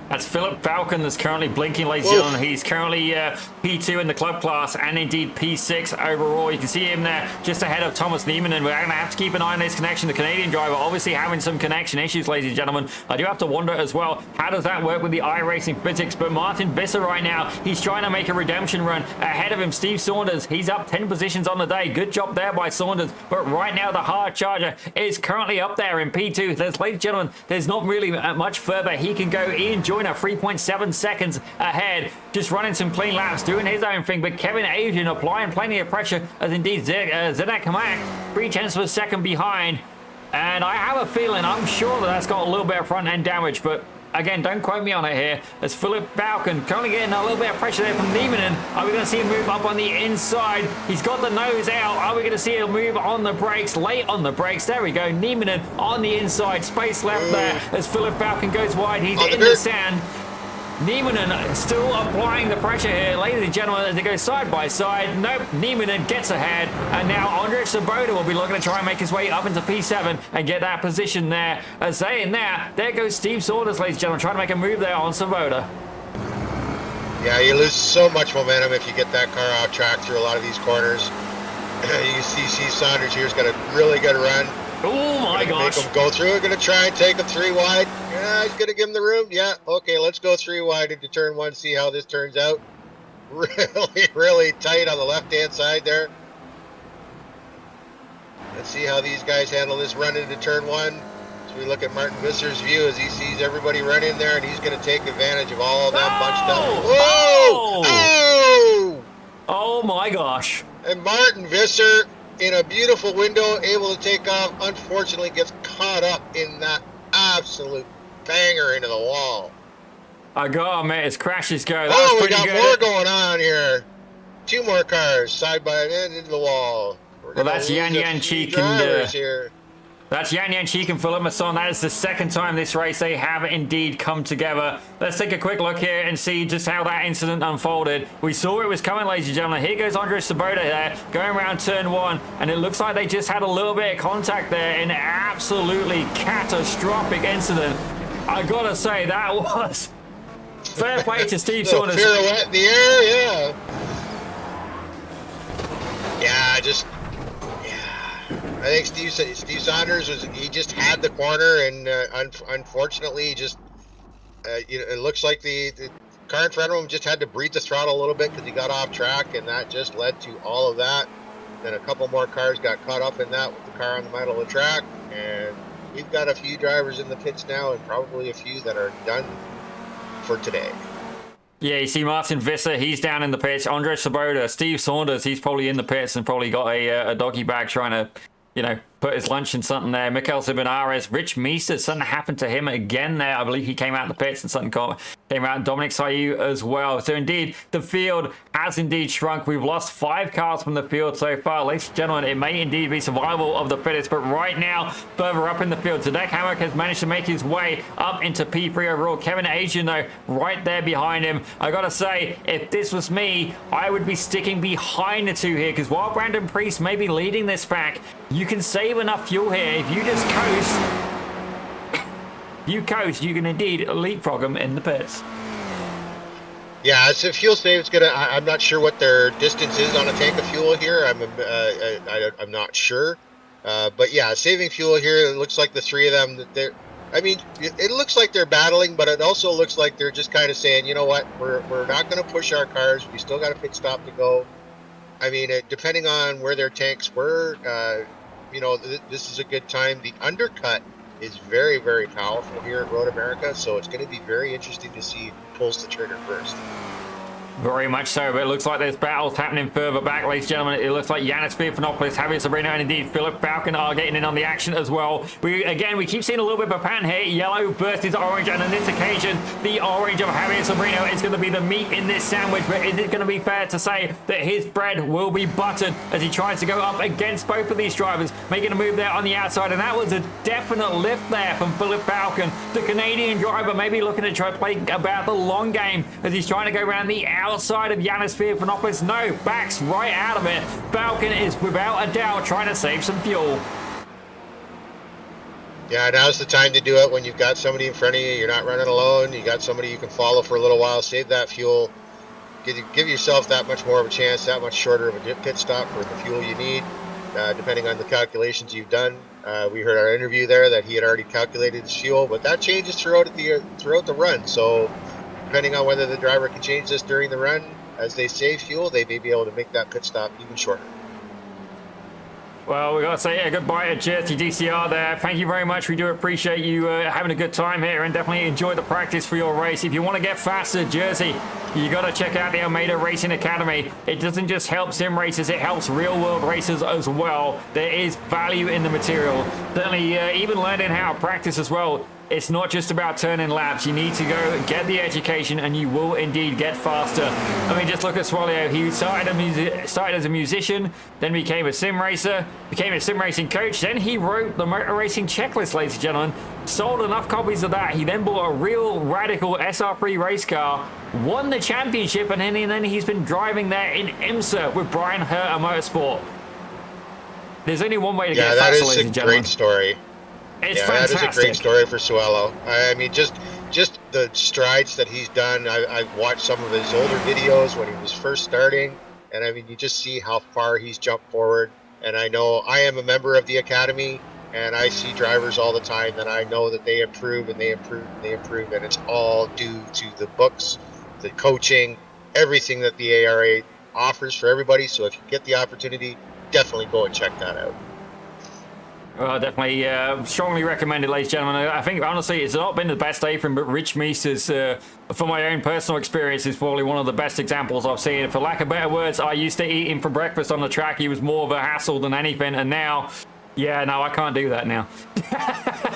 That's Philip Falcon that's currently blinking, ladies and gentlemen. He's currently P2 in the club class and indeed P6 overall. You can see him there just ahead of Thomas Niemann, and we're going to have to keep an eye on this connection. The Canadian driver obviously having some connection issues, ladies and gentlemen. I do have to wonder as well, how does that work with the iRacing physics? But Martin Visser right now, he's trying to make a redemption run. Ahead of him, Steve Saunders. He's up 10 positions on the day. Good job there by Saunders. But right now, the hard charger is currently up there in P2. Ladies and gentlemen, there's not really much further he can go. Ian Joyner 3.7 seconds ahead, just running some clean laps, doing his own thing, but Kevin Adrian applying plenty of pressure as indeed Zdeněk Hamák 3/10 of a second behind, and I have a feeling, I'm sure that's got a little bit of front end damage, but again, don't quote me on it here, as Philip Falcon currently getting a little bit of pressure there from Niemann. Are we going to see him move up on the inside? He's got the nose out. Are we going to see him move on the brakes? Late on the brakes. There we go. Niemann on the inside. Space left there as Philip Falcon goes wide. He's in the sand. Niemann still applying the pressure here. Ladies and gentlemen, as they go side by side. Nope, Niemann gets ahead. And now Andrej Svoboda will be looking to try and make his way up into P7 and get that position there. As saying there goes Steve Saunders, ladies and gentlemen, trying to make a move there on Svoboda. Yeah, you lose so much momentum if you get that car off track through a lot of these corners. You see Steve Saunders here's got a really good run. Oh my gosh. Make him go through. We're going to try and take him 3 wide. Yeah, he's going to give him the room. Yeah, okay, let's go 3 wide into turn 1, see how this turns out. Really tight on the left-hand side there. Let's see how these guys handle this run into turn 1. As we look at Martin Visser's view as he sees everybody run in there, and he's going to take advantage of all of them bunched up. Whoa! Oh! Oh my gosh. And Martin Visser, in a beautiful window, able to take off, unfortunately gets caught up in that absolute banger into the wall. I got him, his crashes go. That Oh, was we pretty got good. more going on here. 2 more cars side by end into the wall. Well, that's Yan Cheek and here. that's Yan Cheek and Philip Masson. That is the second time this race they have indeed come together. Let's take a quick look here and see just how that incident unfolded. We saw it was coming, ladies and gentlemen. Here goes Andrej Svoboda there, going around turn 1, and it looks like they just had a little bit of contact there in an absolutely catastrophic incident. I gotta say, that was fair play to Steve Saunders. Pirouette in the air, yeah. I think Steve Saunders he just had the corner, and unfortunately, It looks like the car in front of him just had to breathe the throttle a little bit because he got off track, and that just led to all of that. Then a couple more cars got caught up in that with the car on the middle of the track, and we've got a few drivers in the pits now, and probably a few that are done for today. Yeah, you see Martin Visser, he's down in the pits. Andre Sabota, Steve Saunders, he's probably in the pits and probably got a doggy bag trying to, put his lunch in something there. Mikel Zibinares, Rich Meester, something happened to him again there. I believe he came out of the pits and something came out. Dominic Sayu as well. So indeed, the field has indeed shrunk. We've lost 5 cars from the field so far. Ladies and gentlemen, it may indeed be survival of the fittest, but right now, further up in the field, Tadek Hammock has managed to make his way up into P3 overall. Kevin Asian, though, right there behind him. I gotta say, if this was me, I would be sticking behind the two here, because while Brandon Priest may be leading this pack, you can save enough fuel here. If you just coast, you can indeed leapfrog them in the pits. Yeah, so fuel save is gonna. I'm not sure what their distance is on a tank of fuel here. I'm not sure, but yeah, saving fuel here. It looks like the three of them. It looks like they're battling, but it also looks like they're just kind of saying, you know what, we're not going to push our cars. We still got a pit stop to go. Depending on where their tanks were, this is a good time. The undercut is very, very powerful here at Road America, so it's going to be very interesting to see who pulls the trigger first. Very much so, but it looks like there's battles happening further back, ladies and gentlemen. It looks like Yanis Fiafanopoulos, Javier Sobrino, and indeed Philip Falcon are getting in on the action as well. We keep seeing a little bit of a pattern here. Yellow versus orange, and on this occasion, the orange of Javier Sobrino is going to be the meat in this sandwich, but is it going to be fair to say that his bread will be buttered as he tries to go up against both of these drivers, making a move there on the outside, and that was a definite lift there from Philip Falcon. The Canadian driver may be looking to try to play about the long game as he's trying to go around the outside of Yanis Fiafanopoulos. No, backs right out of it. Falcon is without a doubt trying to save some fuel. Yeah, now's the time to do it when you've got somebody in front of you. You're not running alone. You got somebody you can follow for a little while. Save that fuel. Give yourself that much more of a chance, that much shorter of a pit stop for the fuel you need, depending on the calculations you've done. We heard our interview there that he had already calculated his fuel, but that changes throughout the run. So depending on whether the driver can change this during the run, as they save fuel, they may be able to make that pit stop even shorter. Well, we got to say a goodbye to Jersey DCR there. Thank you very much. We do appreciate you having a good time here, and definitely enjoy the practice for your race. If you want to get faster, Jersey, you got to check out the Almeida Racing Academy. It doesn't just help sim racers, it helps real world racers as well. There is value in the material. Certainly, even learning how to practice as well. It's not just about turning laps. You need to go get the education, and you will indeed get faster. Just look at Swallow. He started as a musician, then became a sim racer, became a sim racing coach. Then he wrote the motor racing checklist, ladies and gentlemen. Sold enough copies of that. He then bought a real radical SR3 race car, won the championship, and then he's been driving there in IMSA with Brian Herter Motorsport. There's only one way to get faster, ladies and gentlemen. That is a great story. It's fantastic. That is a great story for Suello. Just the strides that he's done. I've watched some of his older videos when he was first starting, and you just see how far he's jumped forward. And I know I am a member of the academy, and I see drivers all the time that I know that they improve and they improve and they improve, and it's all due to the books, the coaching, everything that the ARA offers for everybody. So if you get the opportunity, definitely go and check that out. Definitely strongly recommended, ladies and gentlemen. I think, honestly, it's not been the best day for him, but Rich Meester's, from my own personal experience, is probably one of the best examples I've seen. For lack of better words, I used to eat him for breakfast on the track. He was more of a hassle than anything, and now, I can't do that now.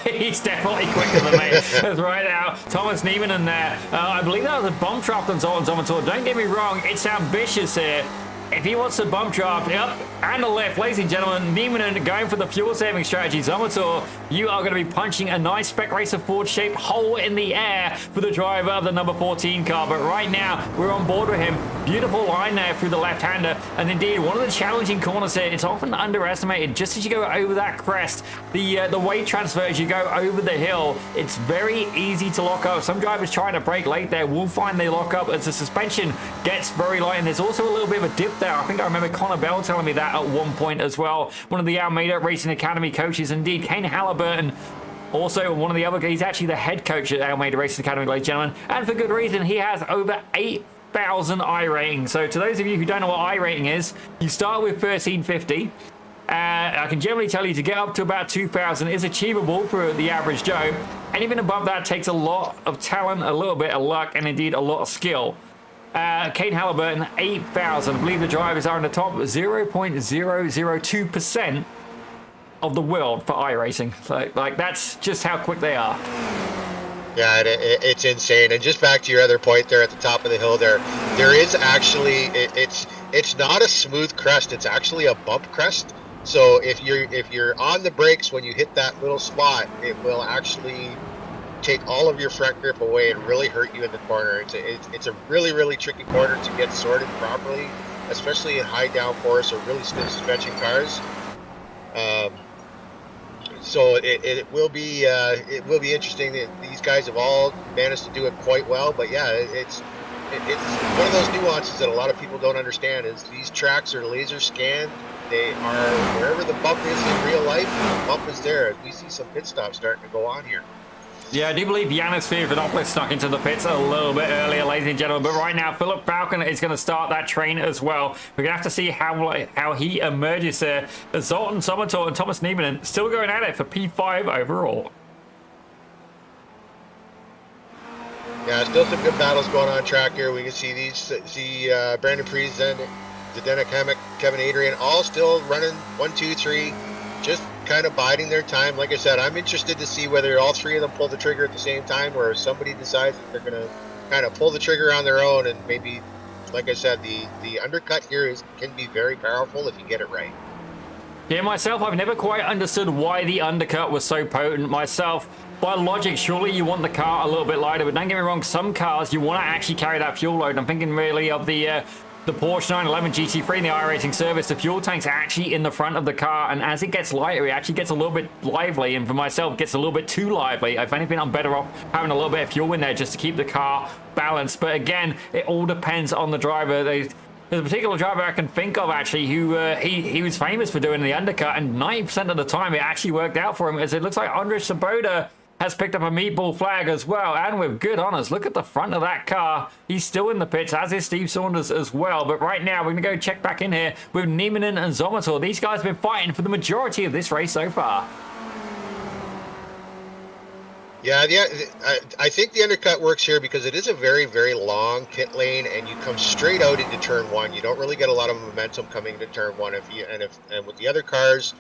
He's definitely quicker than me. That's right now. Thomas Niemann in there. I believe that was a bump draft on Zomator. Don't get me wrong, it's ambitious here. If he wants to bump draft, yep, and the left, ladies and gentlemen, Niemann going for the fuel-saving strategy. Zomator, you are going to be punching a nice Spec Racer Ford-shaped hole in the air for the driver of the number 14 car. But right now, we're on board with him. Beautiful line there through the left-hander. And indeed, one of the challenging corners here, it's often underestimated. Just as you go over that crest, the weight transfer as you go over the hill, it's very easy to lock up. Some drivers trying to brake late there will find they lock up as the suspension gets very light. And there's also a little bit of a dip there. I think I remember Connor Bell telling me that at one point as well. One of the Almeida Racing Academy coaches. Indeed, Kane Halliburton Also, one of the other guys, he's actually the head coach at Almeida Racing Academy, ladies and gentlemen, and for good reason. He has over 8,000 iRating. So to those of you who don't know what iRating is, you start with 1350. I can generally tell you to get up to about 2,000 is achievable for the average Joe. Anything above that takes a lot of talent, a little bit of luck, and indeed a lot of skill. Kane Halliburton, 8,000. I believe the drivers are in the top 0.002% of the world for iRacing. So, like, that's just how quick they are. Yeah, it's insane. And just back to your other point there at the top of the hill there is actually, it's not a smooth crest. It's actually a bump crest. So if you're on the brakes when you hit that little spot, it will actually take all of your front grip away and really hurt you in the corner. It's a really, really tricky corner to get sorted properly, especially in high downforce or really stiff suspension cars. So it will be interesting. These guys have all managed to do it quite well, but yeah, it's one of those nuances that a lot of people don't understand. Is these tracks are laser scanned. They are wherever the bump is in real life, the bump is there. We see some pit stops starting to go on here. Yeah, I do believe Yanis Fiordanopoulos snuck into the pits a little bit earlier, ladies and gentlemen. But right now, Philip Falcon is going to start that train as well. We're going to have to see how he emerges there. Zoltan Somator and Thomas Niemanen still going at it for P5 overall. Yeah, still some good battles going on track here. We can see Brandon Priest and Zdenek Hamek, Kevin Adrian, all still running 1, 2, 3, just kind of biding their time. Like I said, I'm interested to see whether all three of them pull the trigger at the same time, or somebody decides that they're going to kind of pull the trigger on their own. And maybe, like I said, the undercut here can be very powerful if you get it right. Yeah, myself, I've never quite understood why the undercut was so potent myself. By logic, surely you want the car a little bit lighter, but don't get me wrong, some cars you want to actually carry that fuel load. I'm thinking really of the Porsche 911 GT3 in the iRacing service. The fuel tank's actually in the front of the car, and as it gets lighter, it actually gets a little bit lively, and for myself, it gets a little bit too lively. If anything, I'm better off having a little bit of fuel in there just to keep the car balanced. But again, it all depends on the driver. There's a particular driver I can think of actually who he was famous for doing the undercut, and 90% of the time it actually worked out for him, as it looks like Andrej Svoboda has picked up a meatball flag as well, and with good honors. Look at the front of that car. He's still in the pits, as is Steve Saunders as well. But right now, we're going to go check back in here with Niemanen and Zomator. These guys have been fighting for the majority of this race so far. Yeah, I think the undercut works here because it is a very, very long pit lane, and you come straight out into turn one. You don't really get a lot of momentum coming into turn one. And with the other cars,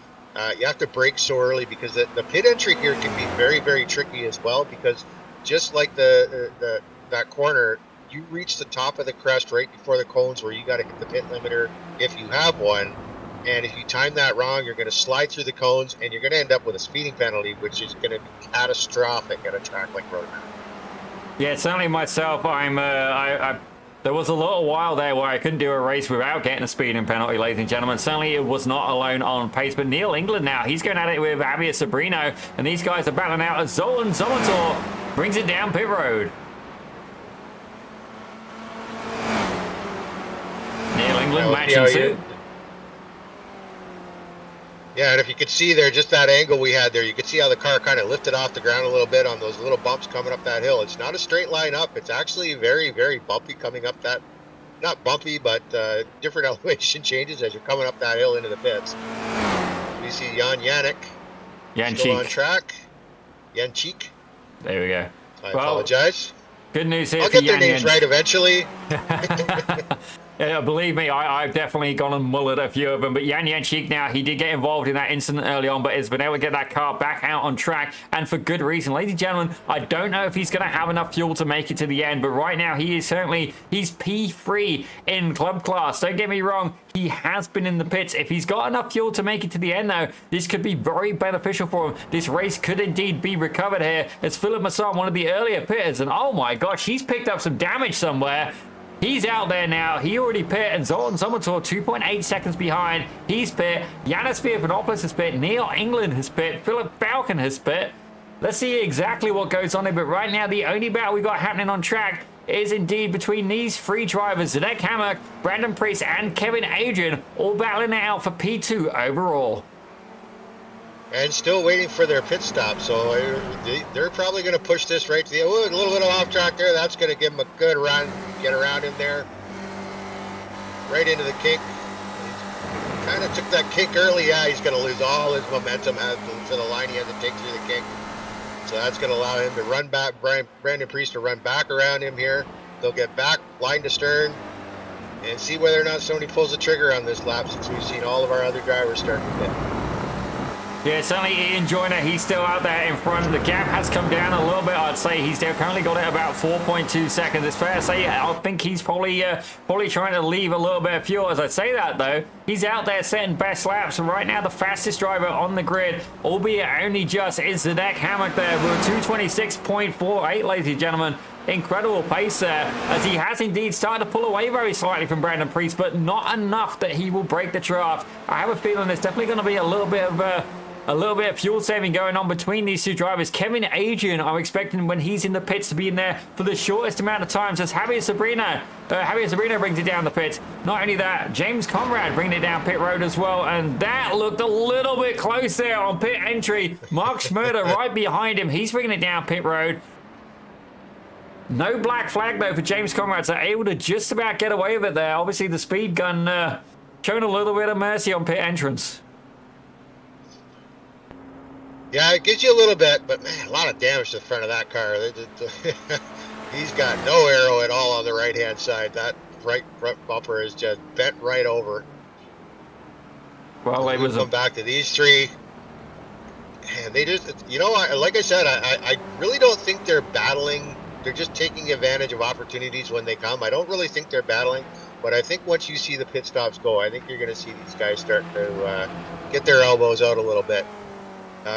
you have to brake so early, because the pit entry here can be very, very tricky as well, because just like that corner, you reach the top of the crest right before the cones where you got to hit the pit limiter if you have one. And if you time that wrong, you're going to slide through the cones, and you're going to end up with a speeding penalty, which is going to be catastrophic at a track like Road America. Yeah, certainly myself, there was a little while there where I couldn't do a race without getting a speeding penalty, ladies and gentlemen. Certainly it was not alone on pace, but Neil England now, he's going at it with Javier Sobrino, and these guys are battling out as Zoltan Zomator brings it down pit road. Neil England matching suit. Yeah, and if you could see there, just that angle we had there, you could see how the car kind of lifted off the ground a little bit on those little bumps coming up that hill. It's not a straight line up. It's actually very, very bumpy coming up that, not bumpy, but different elevation changes as you're coming up that hill into the pits. We see Jan still on track. Jančík. There we go. I apologize. Good news here. I'll get their names right eventually. Yeah, believe me, I've definitely gone and mullered a few of them. But Jan Jančík now, he did get involved in that incident early on, but has been able to get that car back out on track, and for good reason. Ladies and gentlemen, I don't know if he's going to have enough fuel to make it to the end, but right now he's P3 in club class. Don't get me wrong, he has been in the pits. If he's got enough fuel to make it to the end, though, this could be very beneficial for him. This race could indeed be recovered here. It's Philip Masson, one of the earlier pitters, and oh my gosh, he's picked up some damage somewhere. He's out there now. He already pit, and Zoltan Zomator 2.8 seconds behind. He's pit. Yanis Fiordanopoulos has pit. Neil England has pit. Philip Falcon has pit. Let's see exactly what goes on here. But right now, the only battle we got happening on track is indeed between these three drivers, Zdenek Hamek, Brandon Priest, and Kevin Adrian, all battling it out for P2 overall. and still waiting for their pit stop. So they're probably going to push this right to the, oh, a little bit of off track there. That's going to give them a good run, get around in there, right into the kink. Kind of took that kink early. Yeah, he's going to lose all his momentum for the line he had to take through the kink. So that's going to allow him to run back, Brandon Priest to run back around him here. They'll get back, line to stern, and see whether or not somebody pulls the trigger on this lap, since we've seen all of our other drivers starting to pit. Yeah, certainly Ian Joyner, he's still out there in front. The gap has come down a little bit. I'd say he's still currently got it about 4.2 seconds. It's fair to say, I think he's probably trying to leave a little bit of fuel. As I say that, though, he's out there setting best laps. And right now, the fastest driver on the grid, albeit only just, is Zdeněk Hammock there with 226.48, ladies and gentlemen. Incredible pace there, as he has indeed started to pull away very slightly from Brandon Priest, but not enough that he will break the draft. I have a feeling there's definitely going to be a little bit of fuel saving going on between these two drivers. Kevin Adrian, I'm expecting when he's in the pits to be in there for the shortest amount of times as Javier Sabrino brings it down the pits. Not only that, James Conrad bringing it down pit road as well, and that looked a little bit close there on pit entry. Mark Schmurder right behind him, he's bringing it down pit road. No black flag though for James Conrad, so able to just about get away with it there. Obviously the speed gun showing a little bit of mercy on pit entrance. Yeah, it gives you a little bit, but man, a lot of damage to the front of that car. He's got no arrow at all on the right-hand side. That right front bumper is just bent right over. Well, it was come back to these three, and they just, you know, like I said, I really don't think they're battling. They're just taking advantage of opportunities when they come. I don't really think they're battling, but I think once you see the pit stops go, I think you're going to see these guys start to get their elbows out a little bit.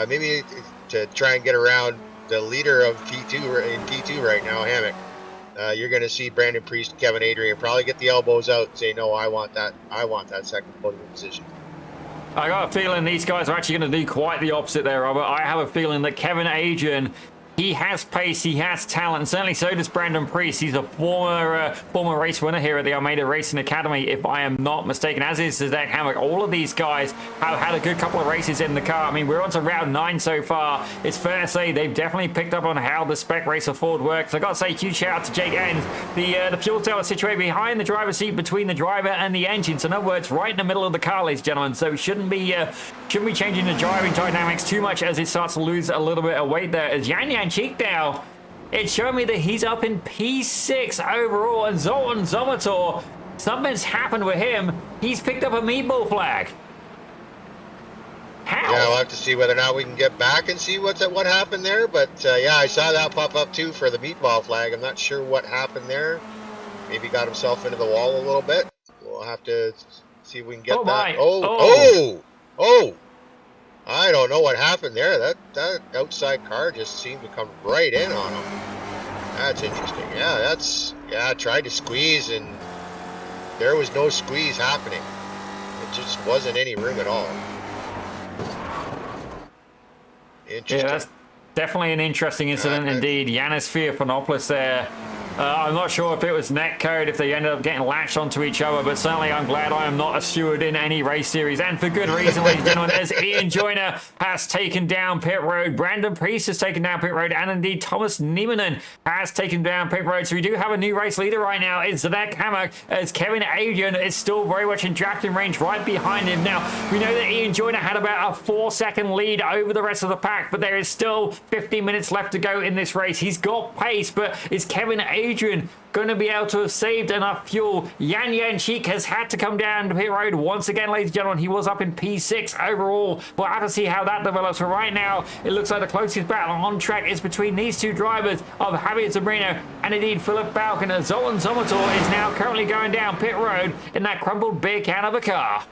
Maybe to try and get around the leader of P2 in P2 right now, Hammock. You're going to see Brandon Priest, Kevin Adrian probably get the elbows out and say, no, I want that second podium position. I got a feeling these guys are actually going to do quite the opposite there, Robert. I have a feeling that Kevin Adrian, he has pace, he has talent, and certainly so does Brandon Priest. He's a former race winner here at the Almeida Racing Academy, if I am not mistaken, as is Zdeněk Hammock. All of these guys have had a good couple of races in the car. I mean, we're on to round 9 so far. It's fair to say they've definitely picked up on how the Spec Racer Ford works. I got to say, huge shout out to Jake Enns. The fuel cell is situated behind the driver's seat, between the driver and the engine. So in other words, right in the middle of the car, ladies and gentlemen. So shouldn't be changing the driving dynamics too much as it starts to lose a little bit of weight there. As Yan Cheek now, it's showing me that he's up in P6 overall, and Zoltan Zomator, something's happened with him. He's picked up a meatball flag. How? Yeah, we'll have to see whether or not we can get back and see what happened there. But yeah, I saw that pop up too for the meatball flag. I'm not sure what happened there. Maybe got himself into the wall a little bit. We'll have to see if we can get that. Oh! I don't know what happened there. That outside car just seemed to come right in on him. That's interesting. Yeah, tried to squeeze, and there was no squeeze happening. It just wasn't any room at all. Interesting. Yeah, that's definitely an interesting incident indeed. Yanis Fiapanopoulos there. I'm not sure if it was netcode, if they ended up getting latched onto each other, but certainly I'm glad I am not a steward in any race series, and for good reason, ladies and gentlemen, as Ian Joyner has taken down pit road, Brandon Priest has taken down pit road, and indeed Thomas Niemanen has taken down pit road. So we do have a new race leader right now. It's Zdeněk Hammock, as Kevin Adrian is still very much in drafting range right behind him. Now, we know that Ian Joyner had about a 4-second lead over the rest of the pack, but there is still 15 minutes left to go in this race. He's got pace, but is Kevin Adrian going to be able to have saved enough fuel? Yan Cheek has had to come down to pit road once again, ladies and gentlemen. He was up in P6 overall. We'll have to see how that develops. For right now, it looks like the closest battle on track is between these two drivers of Javier Sabrino and indeed Philip Falcon. Zoltan Zomator is now currently going down pit road in that crumpled beer can of a car.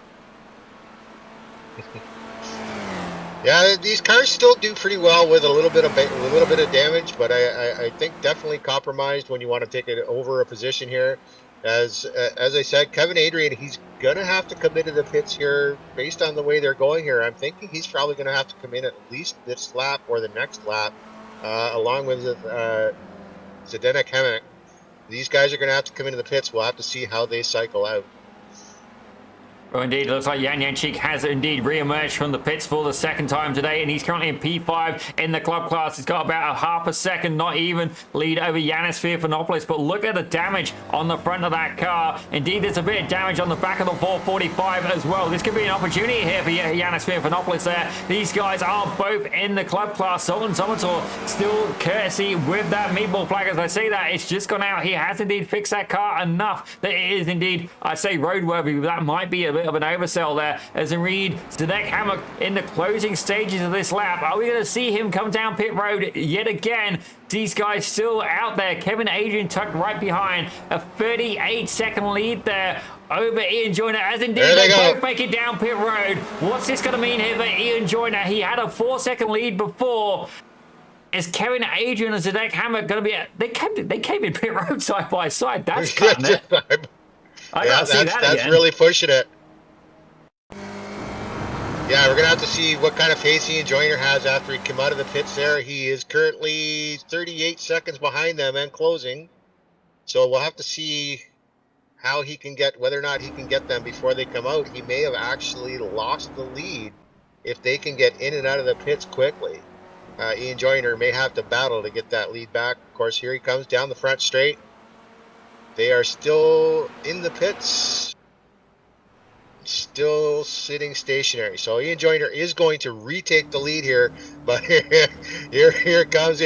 Yeah, these cars still do pretty well with a little bit of damage, but I think definitely compromised when you want to take it over a position here. As I said, Kevin Adrian, he's gonna have to come into the pits here based on the way they're going here. I'm thinking he's probably gonna have to come in at least this lap or the next lap, along with Zdeněk Hammock. These guys are gonna have to come into the pits. We'll have to see how they cycle out. Well, indeed, it looks like Jan Janchik has indeed re-emerged from the pits for the second time today, and he's currently in P5 in the club class. He's got about a half a second, not even, lead over Yanis Fiafanopoulos, but look at the damage on the front of that car. Indeed, there's a bit of damage on the back of the 445 as well. This could be an opportunity here for Yanis Fiafanopoulos there. These guys are both in the club class. Sultan Somertor still courtesy with that meatball flag. As I say that, it's just gone out. He has indeed fixed that car enough that it is indeed, I say, roadworthy. That might be a bit of an oversell there, as indeed Zdenek Hammock in the closing stages of this lap. Are we going to see him come down pit road yet again? These guys still out there. Kevin Adrian tucked right behind. A 38-second lead there over Ian Joyner, as indeed they both make it down pit road. What's this going to mean here for Ian Joyner? He had a 4-second lead before. Is Kevin Adrian and Zdenek Hammock going to be... They came in pit road side by side. That's cutting it. I gotta see that again. That's really pushing it. Yeah, we're going to have to see what kind of pace Ian Joyner has after he came out of the pits there. He is currently 38 seconds behind them and closing. So we'll have to see how he can get, whether or not he can get them before they come out. He may have actually lost the lead if they can get in and out of the pits quickly. Ian Joyner may have to battle to get that lead back. Of course, here he comes down the front straight. They are still in the pits. Still sitting stationary. So Ian Joyner is going to retake the lead here, but here comes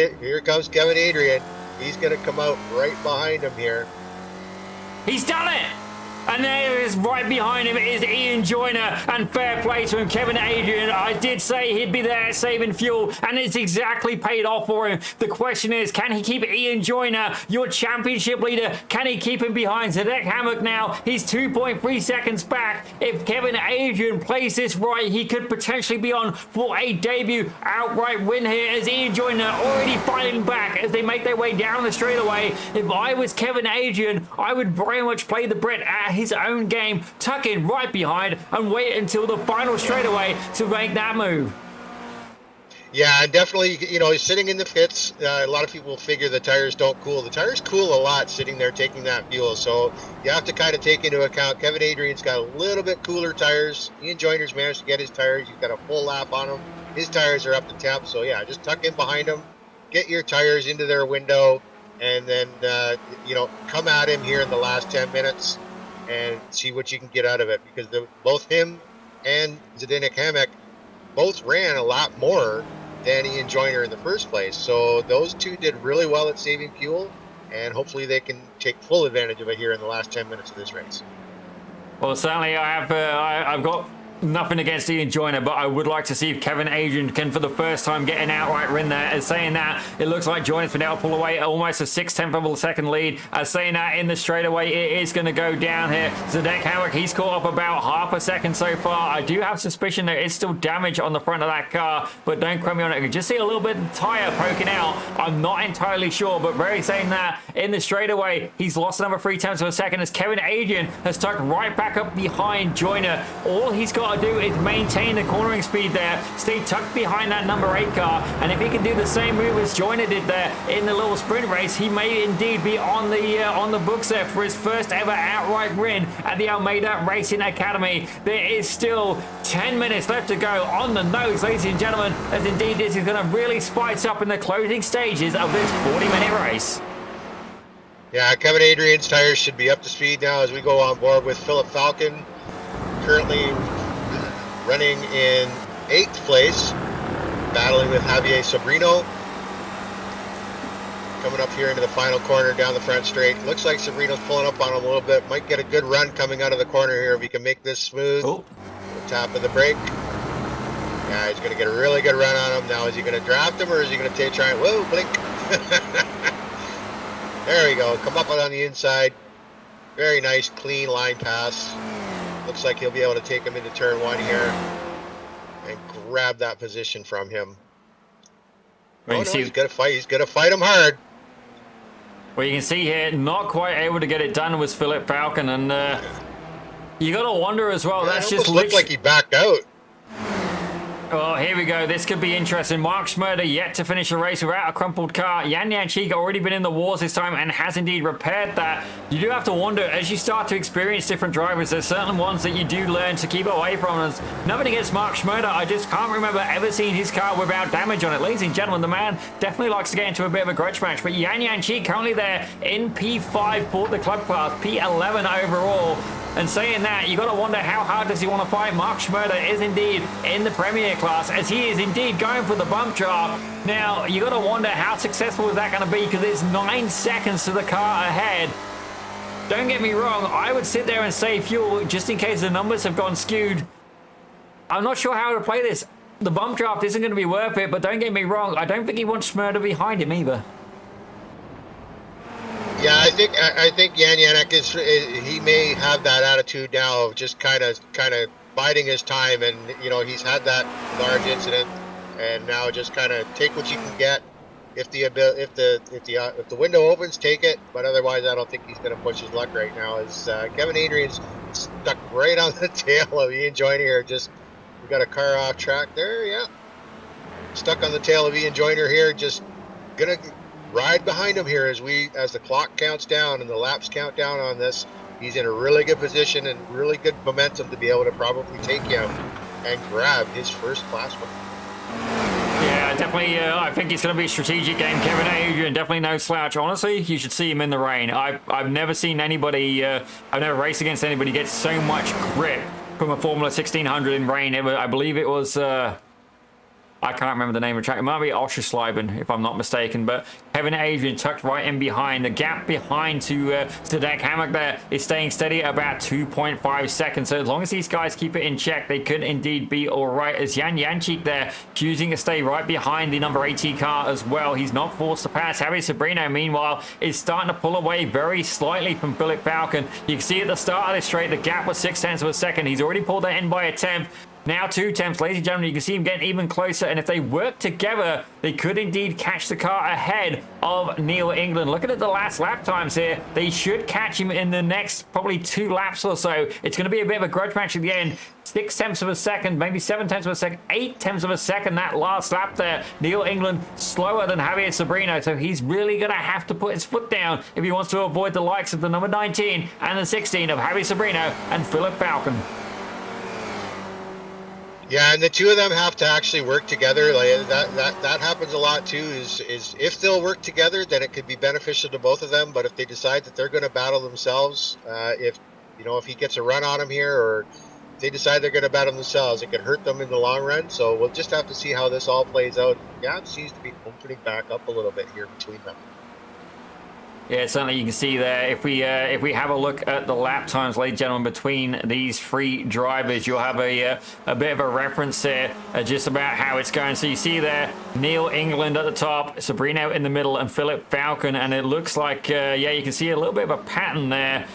Kevin Adrian. He's going to come out right behind him here. He's done it! And there is right behind him is Ian Joyner, and fair play to him, Kevin Adrian. I did say he'd be there saving fuel, and it's exactly paid off for him. The question is, can he keep Ian Joyner, your championship leader? Can he keep him behind Zdenek Hammock now? He's 2.3 seconds back. If Kevin Adrian plays this right, he could potentially be on for a debut outright win here, as Ian Joyner already fighting back as they make their way down the straightaway. If I was Kevin Adrian, I would very much play the Brit at his own game, tuck in right behind and wait until the final straightaway to make that move. Yeah, definitely, you know, he's sitting in the pits. A lot of people figure the tires don't cool. The tires cool a lot sitting there taking that fuel, so you have to kind of take into account Kevin Adrian's got a little bit cooler tires. Ian Joyner's managed to get his tires. He's got a full lap on them. His tires are up to temp, so yeah, just tuck in behind him, get your tires into their window, and then, you know, come at him here in the last 10 minutes and see what you can get out of it, because both him and Zdenek Hammock both ran a lot more than Ian Joyner in the first place. So those two did really well at saving fuel, and hopefully they can take full advantage of it here in the last 10 minutes of this race. Well, certainly I've got nothing against Ian Joyner, but I would like to see if Kevin Adrian can, for the first time, get an outright win there. As saying that, it looks like Joyner's been able to pull away almost a 6/10 of a second lead. As saying that, in the straightaway, it is going to go down here. Zdenek Hammock, he's caught up about half a second so far. I do have suspicion there is still damage on the front of that car, but don't quote me on it. I can just see a little bit of the tire poking out. I'm not entirely sure, but very saying that, in the straightaway, he's lost another 3/10 of a second as Kevin Adrian has tucked right back up behind Joyner. All he's got to do is maintain the cornering speed there, stay tucked behind that number 8 car, and if he can do the same move as Joyner did there in the little sprint race, he may indeed be on the books there for his first ever outright win at the Almeida Racing Academy. There is still 10 minutes left to go on the nose, ladies and gentlemen, as indeed this is going to really spice up in the closing stages of this 40-minute race. Yeah, Kevin Adrian's tires should be up to speed now as we go on board with Philip Falcon, currently running in 8th place, battling with Javier Sobrino. Coming up here into the final corner down the front straight. Looks like Sobrino's pulling up on him a little bit. Might get a good run coming out of the corner here if he can make this smooth. Oh. The tap of the brake. Yeah, he's going to get a really good run on him. Now, is he going to draft him or is he going to try and, whoa, blink. There we go. Come up on the inside. Very nice, clean line pass. Looks like he'll be able to take him into turn 1 here and grab that position from him. Oh, no, he's going to fight. He's going to fight him hard. Well, you can see here, not quite able to get it done was Philip Falcon, and you got to wonder as well. Yeah, that's it just looked like he backed out. Oh, here we go. This could be interesting. Mark Schmurder yet to finish the race without a crumpled car. Jan Janchik already been in the wars this time and has indeed repaired that. You do have to wonder, as you start to experience different drivers, there's certain ones that you do learn to keep away from. And nothing against Mark Schmurder. I just can't remember ever seeing his car without damage on it. Ladies and gentlemen, the man definitely likes to get into a bit of a grudge match. But Jan Janchik currently there in P5 for the club class, P11 overall. And saying that, you got to wonder how hard does he want to fight. Mark Schmurder is indeed in the Premier class, as he is indeed going for the bump job. Now, you got to wonder how successful is that going to be, because it's 9 seconds to the car ahead. Don't get me wrong, I would sit there and save fuel just in case the numbers have gone skewed. I'm not sure how to play this. The bump draft isn't going to be worth it, but don't get me wrong, I don't think he wants Schmurder behind him either. Yeah, I think Jan Jannik he may have that attitude now of just kind of biding his time, and you know, he's had that large incident, and now just kind of take what you can get. If the window opens, take it. But otherwise, I don't think he's going to push his luck right now. As Kevin Adrian's stuck right on the tail of Ian Joyner here. Just we got a car off track there. Yeah, stuck on the tail of Ian Joyner here. Just gonna ride behind him here as the clock counts down and the laps count down on this. He's in a really good position and really good momentum to be able to probably take him and grab his first class win. Yeah, definitely. I think it's going to be a strategic game. Kevin Adrian, definitely no slouch. Honestly, you should see him in the rain. I've never seen anybody, I've never raced against anybody get so much grip from a Formula 1600 in rain. I believe it was... I can't remember the name of the track. It might be Oschersleben, if I'm not mistaken. But Kevin Adrian tucked right in behind. The gap behind to Deck Hammock there is staying steady at about 2.5 seconds. So as long as these guys keep it in check, they could indeed be all right. As Jan Janchik there choosing to stay right behind the number 80 car as well. He's not forced to pass. Javi Sobrino, meanwhile, is starting to pull away very slightly from Philip Falcon. You can see at the start of this straight, the gap was 0.6 of a second. He's already pulled that in by a tenth. Now 2 tenths, ladies and gentlemen, you can see him getting even closer, and if they work together, they could indeed catch the car ahead of Neil England. Looking at the last lap times here, they should catch him in the next probably 2 laps or so. It's going to be a bit of a grudge match at the end. 6 tenths of a second, maybe 7 tenths of a second, 8 tenths of a second that last lap there. Neil England slower than Javier Sobrino, so he's really going to have to put his foot down if he wants to avoid the likes of the number 19 and the 16 of Javier Sobrino and Philip Falcon. Yeah, and the two of them have to actually work together. Like that happens a lot too. Is if they'll work together, then it could be beneficial to both of them. But if they decide that they're going to battle themselves, if he gets a run on them here, or if they decide they're going to battle themselves, it could hurt them in the long run. So we'll just have to see how this all plays out. Yeah, it seems to be opening back up a little bit here between them. Yeah, certainly you can see there, if we have a look at the lap times, ladies and gentlemen, between these 3 drivers, you'll have a bit of a reference there just about how it's going. So you see there, Neil England at the top, Sobrino in the middle, and Philip Falcon, and it looks like, yeah, you can see a little bit of a pattern there.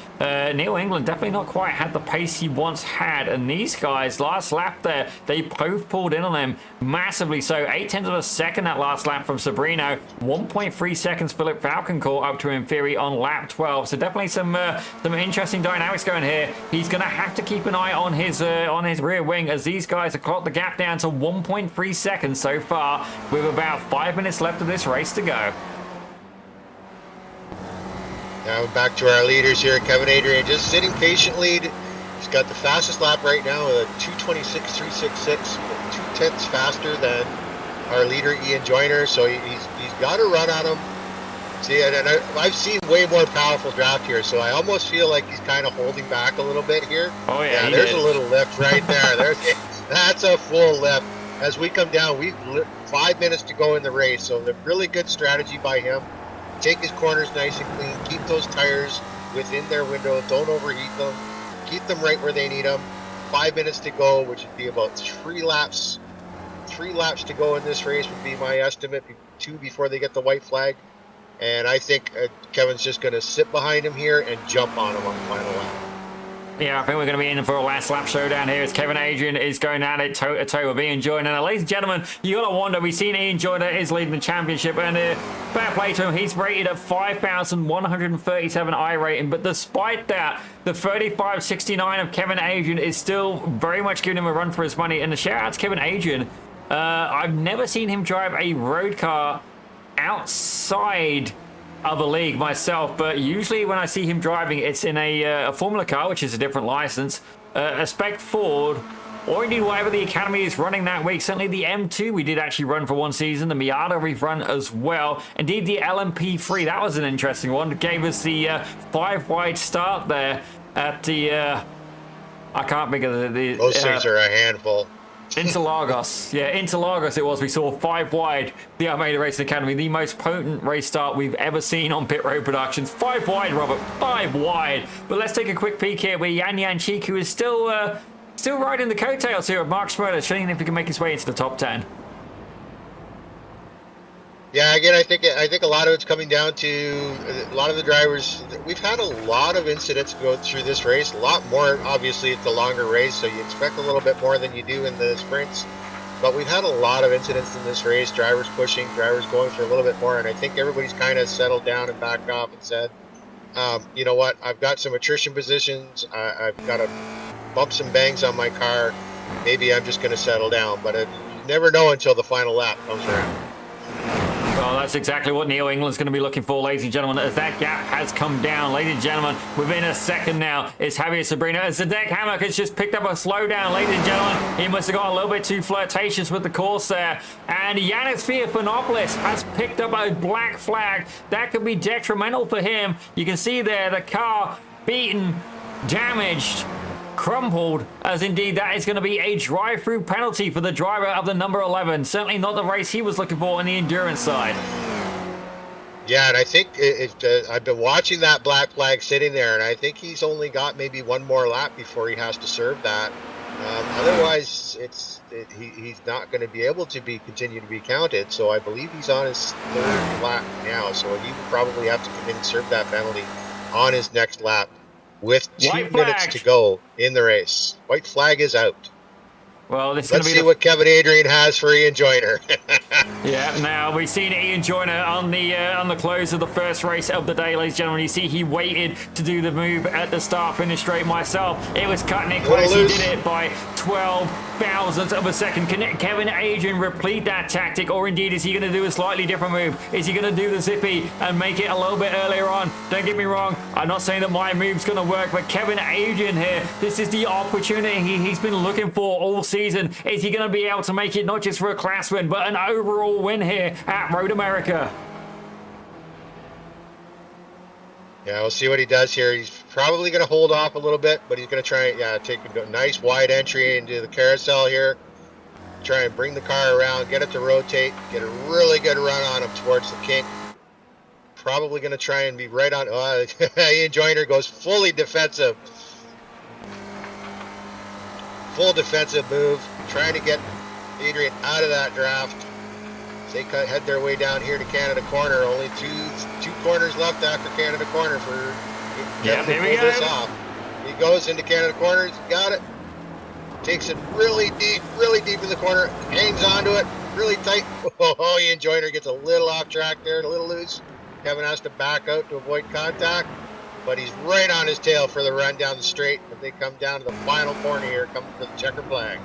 Neil England definitely not quite had the pace he once had, and these guys, last lap there, they both pulled in on them massively. So 8 tenths of a second that last lap from Sobrino, 1.3 seconds Philip Falcon caught up to him theory on lap 12. So definitely some interesting dynamics going here. He's going to have to keep an eye on his rear wing, as these guys have clocked the gap down to 1.3 seconds so far, with about 5 minutes left of this race to go. Now back to our leaders here. Kevin Adrian just sitting patiently. He's got the fastest lap right now with a 2:26.366, 2 tenths faster than our leader Ian Joyner. So he's got a run on him. See, and I've seen way more powerful draft here, so I almost feel like he's kind of holding back a little bit here. Oh yeah, there's a little lift right there. That's a full lift. As we come down, we've 5 minutes to go in the race, so the really good strategy by him. Take his corners nice and clean. Keep those tires within their window. Don't overheat them. Keep them right where they need them. 5 minutes to go, which would be about 3 laps. 3 laps to go in this race would be my estimate. 2 before they get the white flag. And I think Kevin's just going to sit behind him here and jump on him on the final lap. Yeah, I think we're going to be in for a last lap showdown here as Kevin Adrian is going at it toe-to-toe with Ian Joyner. Now, ladies and gentlemen, you got to wonder, we've seen Ian Joyner is leading the championship, and fair play to him, he's rated at 5,137 I rating, but despite that, the 35.69 of Kevin Adrian is still very much giving him a run for his money, and a shout out to Kevin Adrian. I've never seen him drive a road car outside of a league myself, but usually when I see him driving, it's in a Formula car, which is a different license, a Spec Ford, or indeed whatever the Academy is running that week. Certainly the M2 we did actually run for one season, the Miata we've run as well. Indeed the LMP3, that was an interesting one. It gave us the 5-wide start there at the, I can't think of the Those things are a handful. Interlagos. Yeah, Interlagos it was. We saw 5 wide, the Almeida Racing Academy, the most potent race start we've ever seen on Pit Road Productions. 5 wide, Robert, 5 wide. But let's take a quick peek here where Yan Chiku is still riding the coattails here of Mark Schroeder, seeing if he can make his way into the top 10. Yeah, again, I think a lot of it's coming down to a lot of the drivers. We've had a lot of incidents go through this race, a lot more. Obviously, it's a longer race, so you expect a little bit more than you do in the sprints. But we've had a lot of incidents in this race, drivers pushing, drivers going for a little bit more, and I think everybody's kind of settled down and backed off and said, you know what, I've got some attrition positions, I've got to bump some bangs on my car, maybe I'm just going to settle down. But you never know until the final lap comes around. Well, that's exactly what New England's going to be looking for, ladies and gentlemen, as that gap has come down. Ladies and gentlemen, within a second now is Javier Sabrina. As Zdenek Hammock has just picked up a slowdown, ladies and gentlemen. He must have got a little bit too flirtatious with the course there. And Yanis Fiafanopoulos has picked up a black flag. That could be detrimental for him. You can see there the car beaten, damaged, crumpled, as indeed that is going to be a drive-through penalty for the driver of the number 11. Certainly not the race he was looking for on the endurance side. Yeah, and I think I've been watching that black flag sitting there, and I think he's only got maybe one more lap before he has to serve that. Otherwise, he's not going to be able to continue to be counted. So I believe he's on his 3rd lap now, so he would probably have to come in and serve that penalty on his next lap, with 2 minutes to go in the race. White flag is out. Well, this is Let's going to be see what Kevin Adrian has for Ian Joyner. Yeah, now we've seen Ian Joyner on the close of the first race of the day, ladies and gentlemen. You see he waited to do the move at the start-finish straight myself. It was cutting it close. He did it by 12 thousandths of a second. Can Kevin Adrian repeat that tactic, or indeed is he going to do a slightly different move? Is he going to do the zippy and make it a little bit earlier on? Don't get me wrong, I'm not saying that my move's going to work, but Kevin Adrian here, this is the opportunity he's been looking for all season. Is he going to be able to make it not just for a class win, but an overall win here at Road America? Yeah, we'll see what he does here. He's probably going to hold off a little bit, but he's going to try and take a nice wide entry into the carousel here. Try and bring the car around, get it to rotate, get a really good run on him towards the kink. Probably going to try and be right on. Ian Joyner goes fully defensive. Full defensive move, trying to get Adrian out of that draft. They head their way down here to Canada Corner. Only two corners left after Canada Corner for Kevin to pull this off. He goes into Canada Corner. He's got it. Takes it really deep in the corner. Hangs onto it really tight. Oh, Ian Joyner gets a little off track there, a little loose. Kevin has to back out to avoid contact, but he's right on his tail for the run down the straight. But they come down to the final corner here, coming to the checker flag.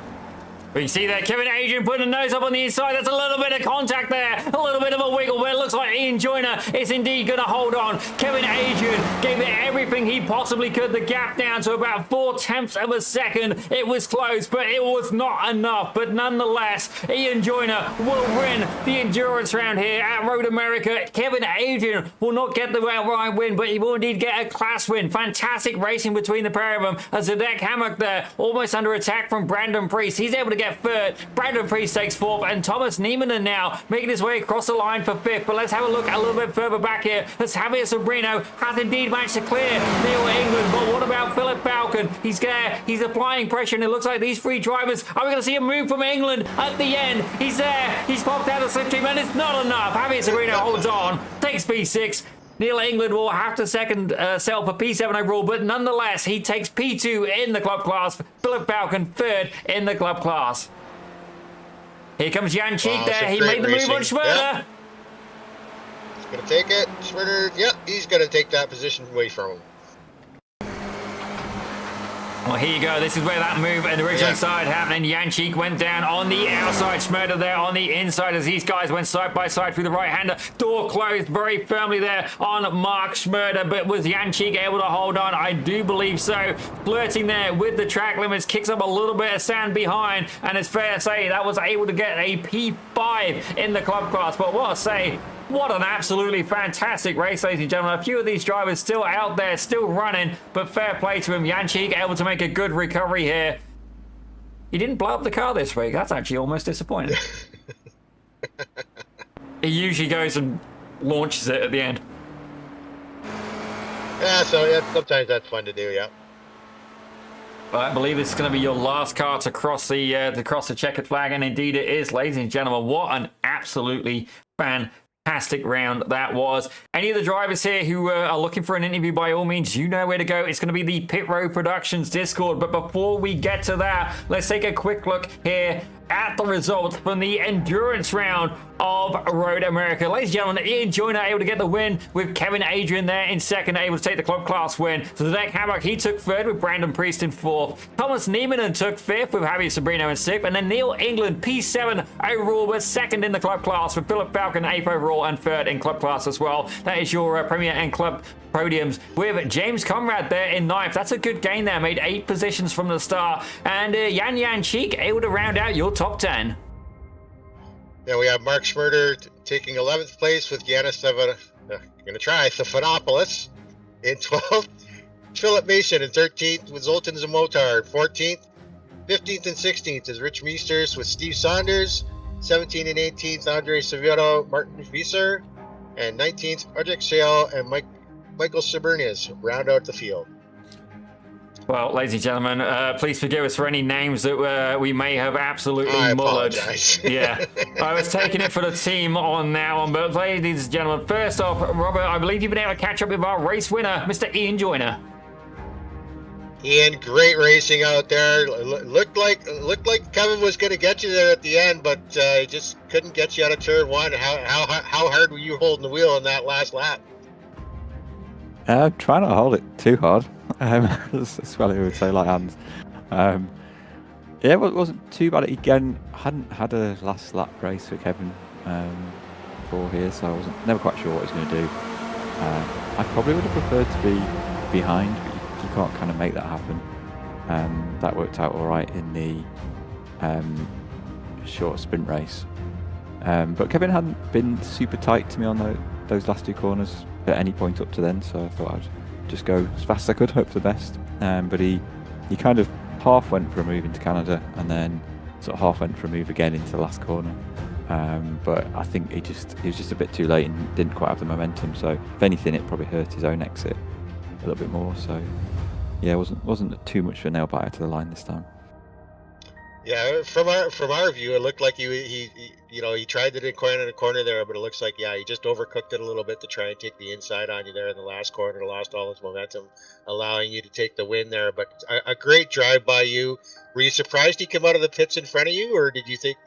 But you see there, Kevin Adrian putting a nose up on the inside. That's a little bit of contact there. A little bit of a wiggle, but it looks like Ian Joyner is indeed going to hold on. Kevin Adrian gave it everything he possibly could. The gap down to about 0.4 of a second. It was close, but it was not enough. But nonetheless, Ian Joyner will win the endurance round here at Road America. Kevin Adrian will not get the outright win, but he will indeed get a class win. Fantastic racing between the pair of them. As Zdenek Hammock there, almost under attack from Brandon Priest. He's able to get 3rd. Brandon Priest takes 4th, and Thomas Niemann now making his way across the line for 5th. But let's have a look a little bit further back here as Javier Sobrino has indeed managed to clear New England. But what about Philip Falcon? He's there. He's applying pressure, and it looks like these 3 drivers are we going to see a move from England at the end. He's there. He's popped out of the slipstream, and it's not enough. Javier Sobrino holds on, takes P6. Neil England will have to settle for P7 overall, but nonetheless, he takes P2 in the club class. Philip Falcon third in the club class. Here comes Jan Cheek there. He made the move on Schmerter. Yep. He's going to take it. Schmerter, yep, he's going to take that position away from him. Well, here you go. This is where that move originally started happening. Jan Cheek went down on the outside. Schmerter there on the inside as these guys went side by side through the right-hander. Door closed very firmly there on Mark Schmerter. But was Jan Cheek able to hold on? I do believe so. Flirting there with the track limits. Kicks up a little bit of sand behind. And it's fair to say that was able to get a P5 in the club class. But what I say... What an absolutely fantastic race, ladies and gentlemen. A few of these drivers still out there, still running, but fair play to him. Jan Cheek able to make a good recovery here. He didn't blow up the car this week. That's actually almost disappointing. He usually goes and launches it at the end. Yeah, so yeah, sometimes that's fun to do, yeah. I believe it's going to be your last car to cross the checkered flag, and indeed it is, ladies and gentlemen. What an absolutely fantastic round that was. Any of the drivers here who are looking for an interview, by all means, you know where to go. It's going to be the Pit Road Productions Discord. But before we get to that, let's take a quick look here at the results from the endurance round of Road America. Ladies and gentlemen, Ian Joyner able to get the win with Kevin Adrian there in second, able to take the club class win. So Zach Hammock, he took third with Brandon Priest in fourth. Thomas Neiman took fifth with Javier Sobrino in sixth. And then Neil England, P7 overall, was second in the club class with Philip Falcon, eighth overall, and third in club class as well. That is your Premier and Club podiums with James Conrad there in ninth. That's a good gain there, made 8 positions from the start. And Jan Cheek able to round out your top 10. Yeah, we have Mark Schmerter taking 11th place with Yanis Stephanopoulos in 12th. Philip Mason in 13th with Zoltan Zamotar. 14th. 15th and 16th is Rich Meesters with Steve Saunders. 17th and 18th, Andre Severo, Martin Visser. And 19th, Project Sale and Michael Sabernias round out the field. Well, ladies and gentlemen, please forgive us for any names that we may have absolutely mullered. Apologize. Yeah, I was taking it for the team on that one. But ladies and gentlemen, first off, Robert, I believe you've been able to catch up with our race winner, Mr. Ian Joyner. Ian, great racing out there. Looked like Kevin was going to get you there at the end, but he just couldn't get you out of turn one. How hard were you holding the wheel in that last lap? Trying not to hold it too hard. That's what I would say, like hands. Yeah, it wasn't too bad. Again, hadn't had a last lap race for Kevin before here, so I wasn't never quite sure what he was going to do. I probably would have preferred to be behind, but you can't kind of make that happen. That worked out all right in the short sprint race. But Kevin hadn't been super tight to me on those last 2 corners at any point up to then, so I thought I'd just go as fast as I could, hope for the best. But he kind of half went for a move into Canada and then sort of half went for a move again into the last corner. But I think he was just a bit too late and didn't quite have the momentum. So if anything, it probably hurt his own exit a little bit more. So yeah, it wasn't too much of a nail biter to the line this time. Yeah, from our view, it looked like he tried to coin in the corner there, but it looks like he just overcooked it a little bit to try and take the inside on you there in the last corner. Lost all his momentum, allowing you to take the win there. But a great drive by you. Were you surprised he came out of the pits in front of you, or did you think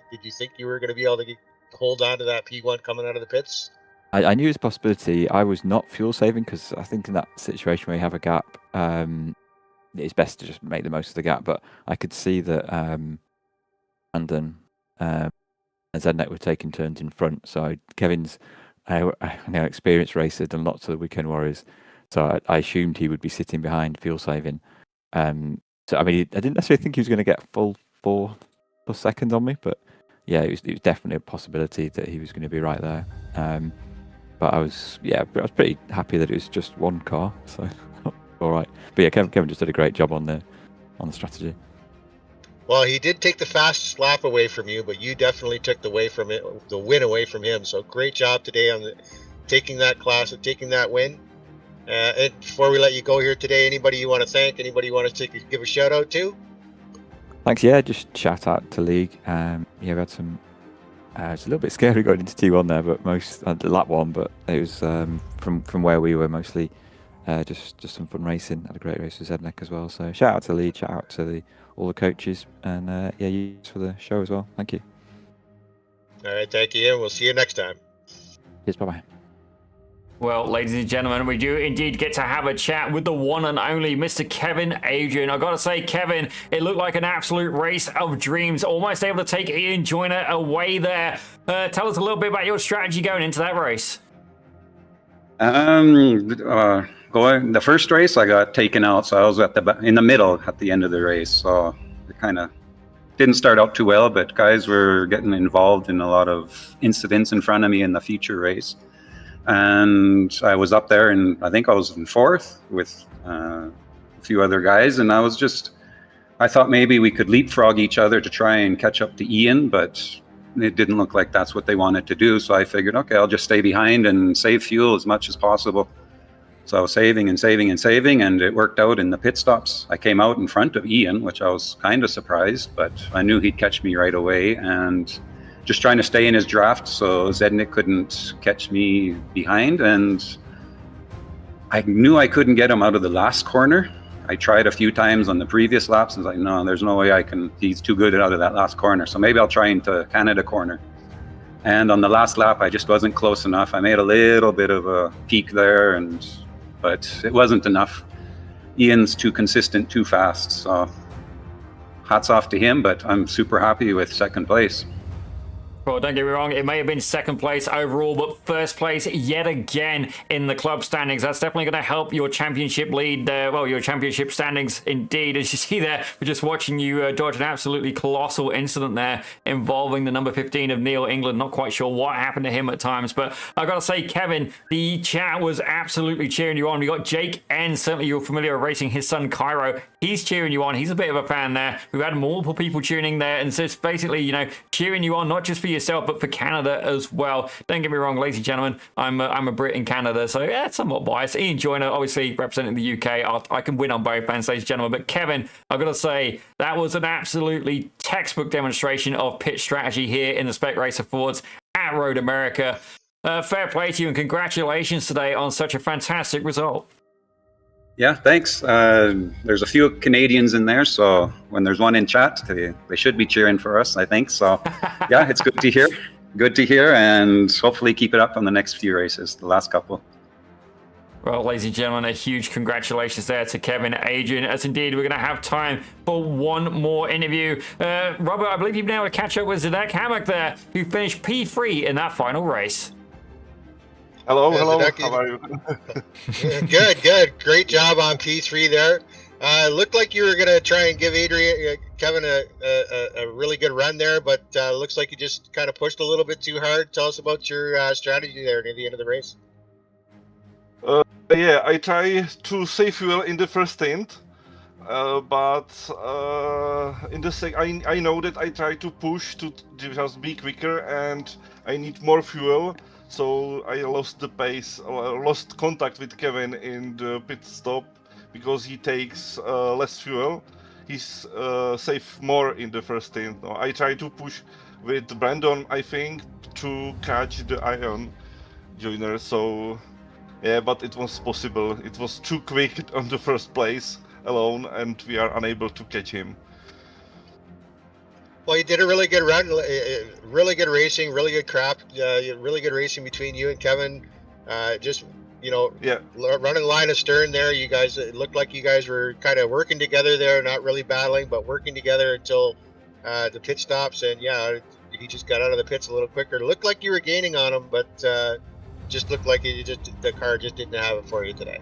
you were going to be able to hold on to that P1 coming out of the pits? I knew it was a possibility. I was not fuel saving because I think in that situation where you have a gap, it's best to just make the most of the gap. But I could see that Brandon and Zednek were taking turns in front. So Kevin's experienced racer, done lots of the Weekend Warriors. So I assumed he would be sitting behind fuel saving. So I mean, I didn't necessarily think he was going to get full 4+ seconds on me, but yeah, it was definitely a possibility that he was going to be right there. But I was pretty happy that it was just one car, so all right. But yeah, Kevin just did a great job on the strategy. Well, he did take the fastest lap away from you, but you definitely took the win away from him. So great job today on taking that class and taking that win. And before we let you go here today, anybody you want to thank? Anybody you want to give a shout out to? Thanks. Yeah, just shout out to League. We had some It's a little bit scary going into T1 there, but most lap one. But it was from where we were mostly just some fun racing. Had a great race with Zednek as well. So shout out to Lee, shout out to all the coaches, and yeah, you for the show as well. Thank you. All right, thank you, and we'll see you next time. Cheers, bye bye. Well, ladies and gentlemen, we do indeed get to have a chat with the one and only Mr. Kevin Adrian. I gotta say, Kevin, it looked like an absolute race of dreams, almost able to take Ian Joyner away there. Tell us a little bit about your strategy going into that race. Going the first race, I got taken out, so I was in the middle at the end of the race. So it kind of didn't start out too well, but guys were getting involved in a lot of incidents in front of me in the feature race. And I was up there, and I think I was in fourth with a few other guys, and I thought maybe we could leapfrog each other to try and catch up to Ian, but it didn't look like that's what they wanted to do. So I figured, okay, I'll just stay behind and save fuel as much as possible. So I was saving and saving and saving, and it worked out in the pit stops. I came out in front of Ian, which I was kind of surprised, but I knew he'd catch me right away, and just trying to stay in his draft so Zednik couldn't catch me behind. And I knew I couldn't get him out of the last corner. I tried a few times on the previous laps, and I was like, no, there's no way I can. He's too good out of that last corner. So maybe I'll try into Canada corner. And on the last lap, I just wasn't close enough. I made a little bit of a peak there, but it wasn't enough. Ian's too consistent, too fast. So hats off to him, but I'm super happy with second place. Well, don't get me wrong, it may have been second place overall, but first place yet again in the club standings. That's definitely going to help your championship lead there. Well, your championship standings indeed. As you see there, we're just watching you dodge an absolutely colossal incident there involving the number 15 of Neil England. Not quite sure what happened to him at times, but I've got to say, Kevin, the chat was absolutely cheering you on. We got Jake N, certainly you're familiar with racing, his son Cairo. He's cheering you on. He's a bit of a fan there. We've had multiple people tuning there, and so it's basically, you know, cheering you on, not just for yourself, but for Canada as well. Don't get me wrong, ladies and gentlemen, I'm a Brit in Canada, so yeah, it's somewhat biased. Ian Joyner, obviously representing the UK. I can win on both ends, ladies and gentlemen. But Kevin, I've got to say, that was an absolutely textbook demonstration of pit strategy here in the Spec Racer Fords at Road America. Fair play to you, and congratulations today on such a fantastic result. Yeah, thanks. There's a few Canadians in there, so when there's one in chat, they should be cheering for us, I think. So yeah, it's good to hear. Good to hear, and hopefully keep it up on the next few races, the last couple. Well, ladies and gentlemen, a huge congratulations there to Kevin Adrian, as indeed we're going to have time for one more interview. Robert, I believe you've been able to catch up with Zedek Hammock there, who finished P3 in that final race. Hello, hello. Zedek, How are you? Good. Great job on P3 there. Looked like you were going to try and give Kevin a really good run there, but looks like you just kind of pushed a little bit too hard. Tell us about your strategy there near the end of the race. Yeah, I try to save fuel in the first stint, but in the second, I know that I try to push to just be quicker, and I need more fuel. So I lost the pace, lost contact with Kevin in the pit stop because he takes less fuel. He's safe more in the first stint. I try to push with Brandon, I think, to catch the Iron Joyner. So yeah, but it was possible. It was too quick on the first place alone, and we are unable to catch him. Well, you did a really good run, really good racing, really good crap, really good racing between you and Kevin. Just, Yeah. running line of stern there. You guys, it looked like you guys were kind of working together there, not really battling, but working together until the pit stops. And yeah, he just got out of the pits a little quicker. It looked like you were gaining on him, but just looked like the car just didn't have it for you today.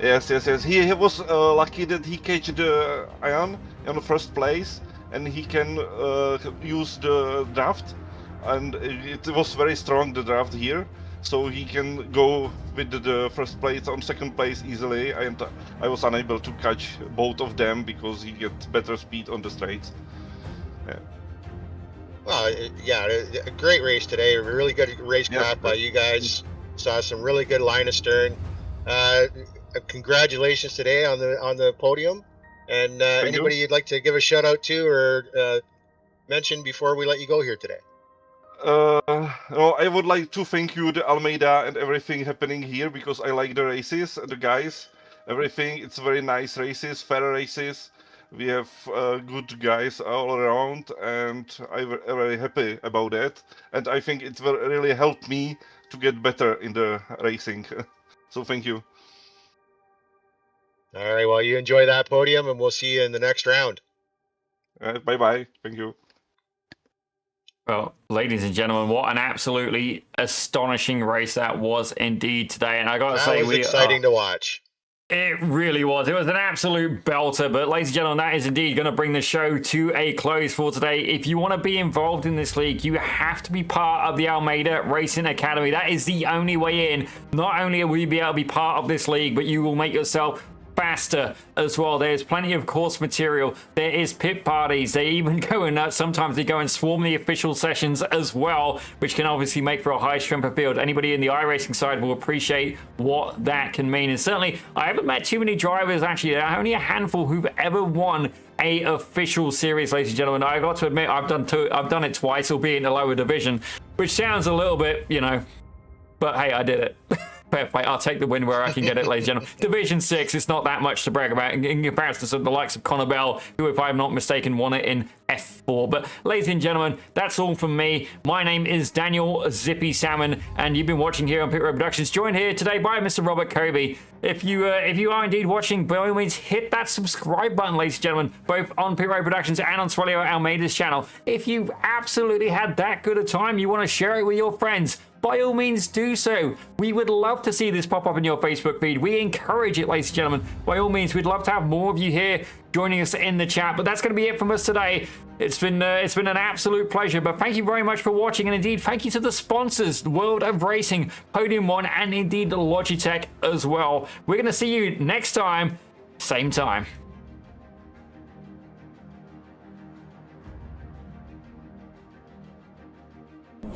Yes. He was lucky that he caught the Iron in the first place, and he can use the draft, and it was very strong, the draft here, so he can go with the first place on second place easily, and I was unable to catch both of them because he get better speed on the straights. Yeah. Well, yeah, a great race today. A really good racecraft by you guys. Saw some really good line of stern. Congratulations today on the podium. And anybody you'd like to give a shout out to or mention before we let you go here today? No, I would like to thank you, the Almeida, and everything happening here, because I like the races, the guys, everything. It's very nice races, fair races. We have good guys all around, and I'm very happy about that. And I think it will really help me to get better in the racing. So thank you. All right, well, you enjoy that podium, and we'll see you in the next round. Bye bye. Thank you. Well, ladies and gentlemen, what an absolutely astonishing race that was indeed today. And I got to say, That was exciting to watch. It really was. It was an absolute belter. But ladies and gentlemen, that is indeed going to bring the show to a close for today. If you want to be involved in this league, you have to be part of the Almeida Racing Academy. That is the only way in. Not only will you be able to be part of this league, but you will make yourself faster as well. There's plenty of course material. There is pit parties. They even go and sometimes they go and swarm the official sessions as well, which can obviously make for a high strength of field. Anybody in the iRacing side will appreciate what that can mean. And certainly I haven't met too many drivers, actually. There are only a handful who've ever won a official series, ladies and gentlemen. I got to admit, I've done it twice, albeit in a lower division, which sounds a little bit, but hey, I did it. Fair play. I'll take the win where I can get it, ladies and gentlemen. Division 6, it's not that much to brag about in comparison to the likes of Connor Bell, who, if I'm not mistaken, won it in F4. But ladies and gentlemen, that's all from me. My name is Daniel Zippy Salmon, and you've been watching here on Pit Road Productions, joined here today by Mr. Robert Kobe. If you are indeed watching, by all means, hit that subscribe button, ladies and gentlemen, both on Pit Road Productions and on Swelio Almeida's channel. If you've absolutely had that good a time, you want to share it with your friends, by all means do so. We would love to see this pop up in your Facebook feed. We encourage it, ladies and gentlemen. By all means, we'd love to have more of you here joining us in the chat. But that's going to be it from us today. It's been an absolute pleasure. But thank you very much for watching, and indeed thank you to the sponsors, the World of Racing, Podium One, and indeed Logitech as well. We're going to see you next time, same time.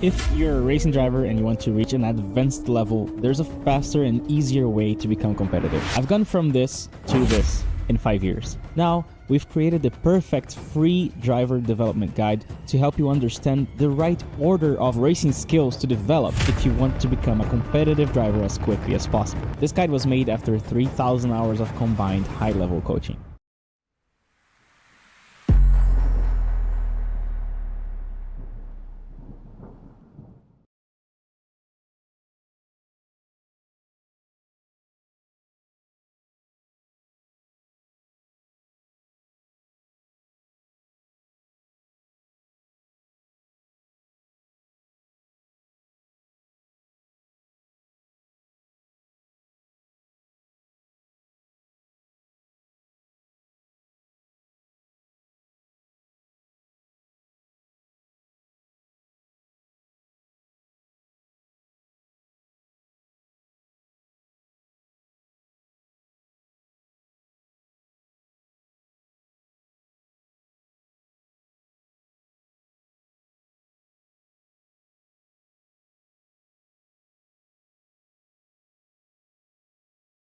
If you're a racing driver and you want to reach an advanced level, there's a faster and easier way to become competitive. I've gone from this to this in 5 years. Now, we've created the perfect free driver development guide to help you understand the right order of racing skills to develop if you want to become a competitive driver as quickly as possible. This guide was made after 3,000 hours of combined high-level coaching.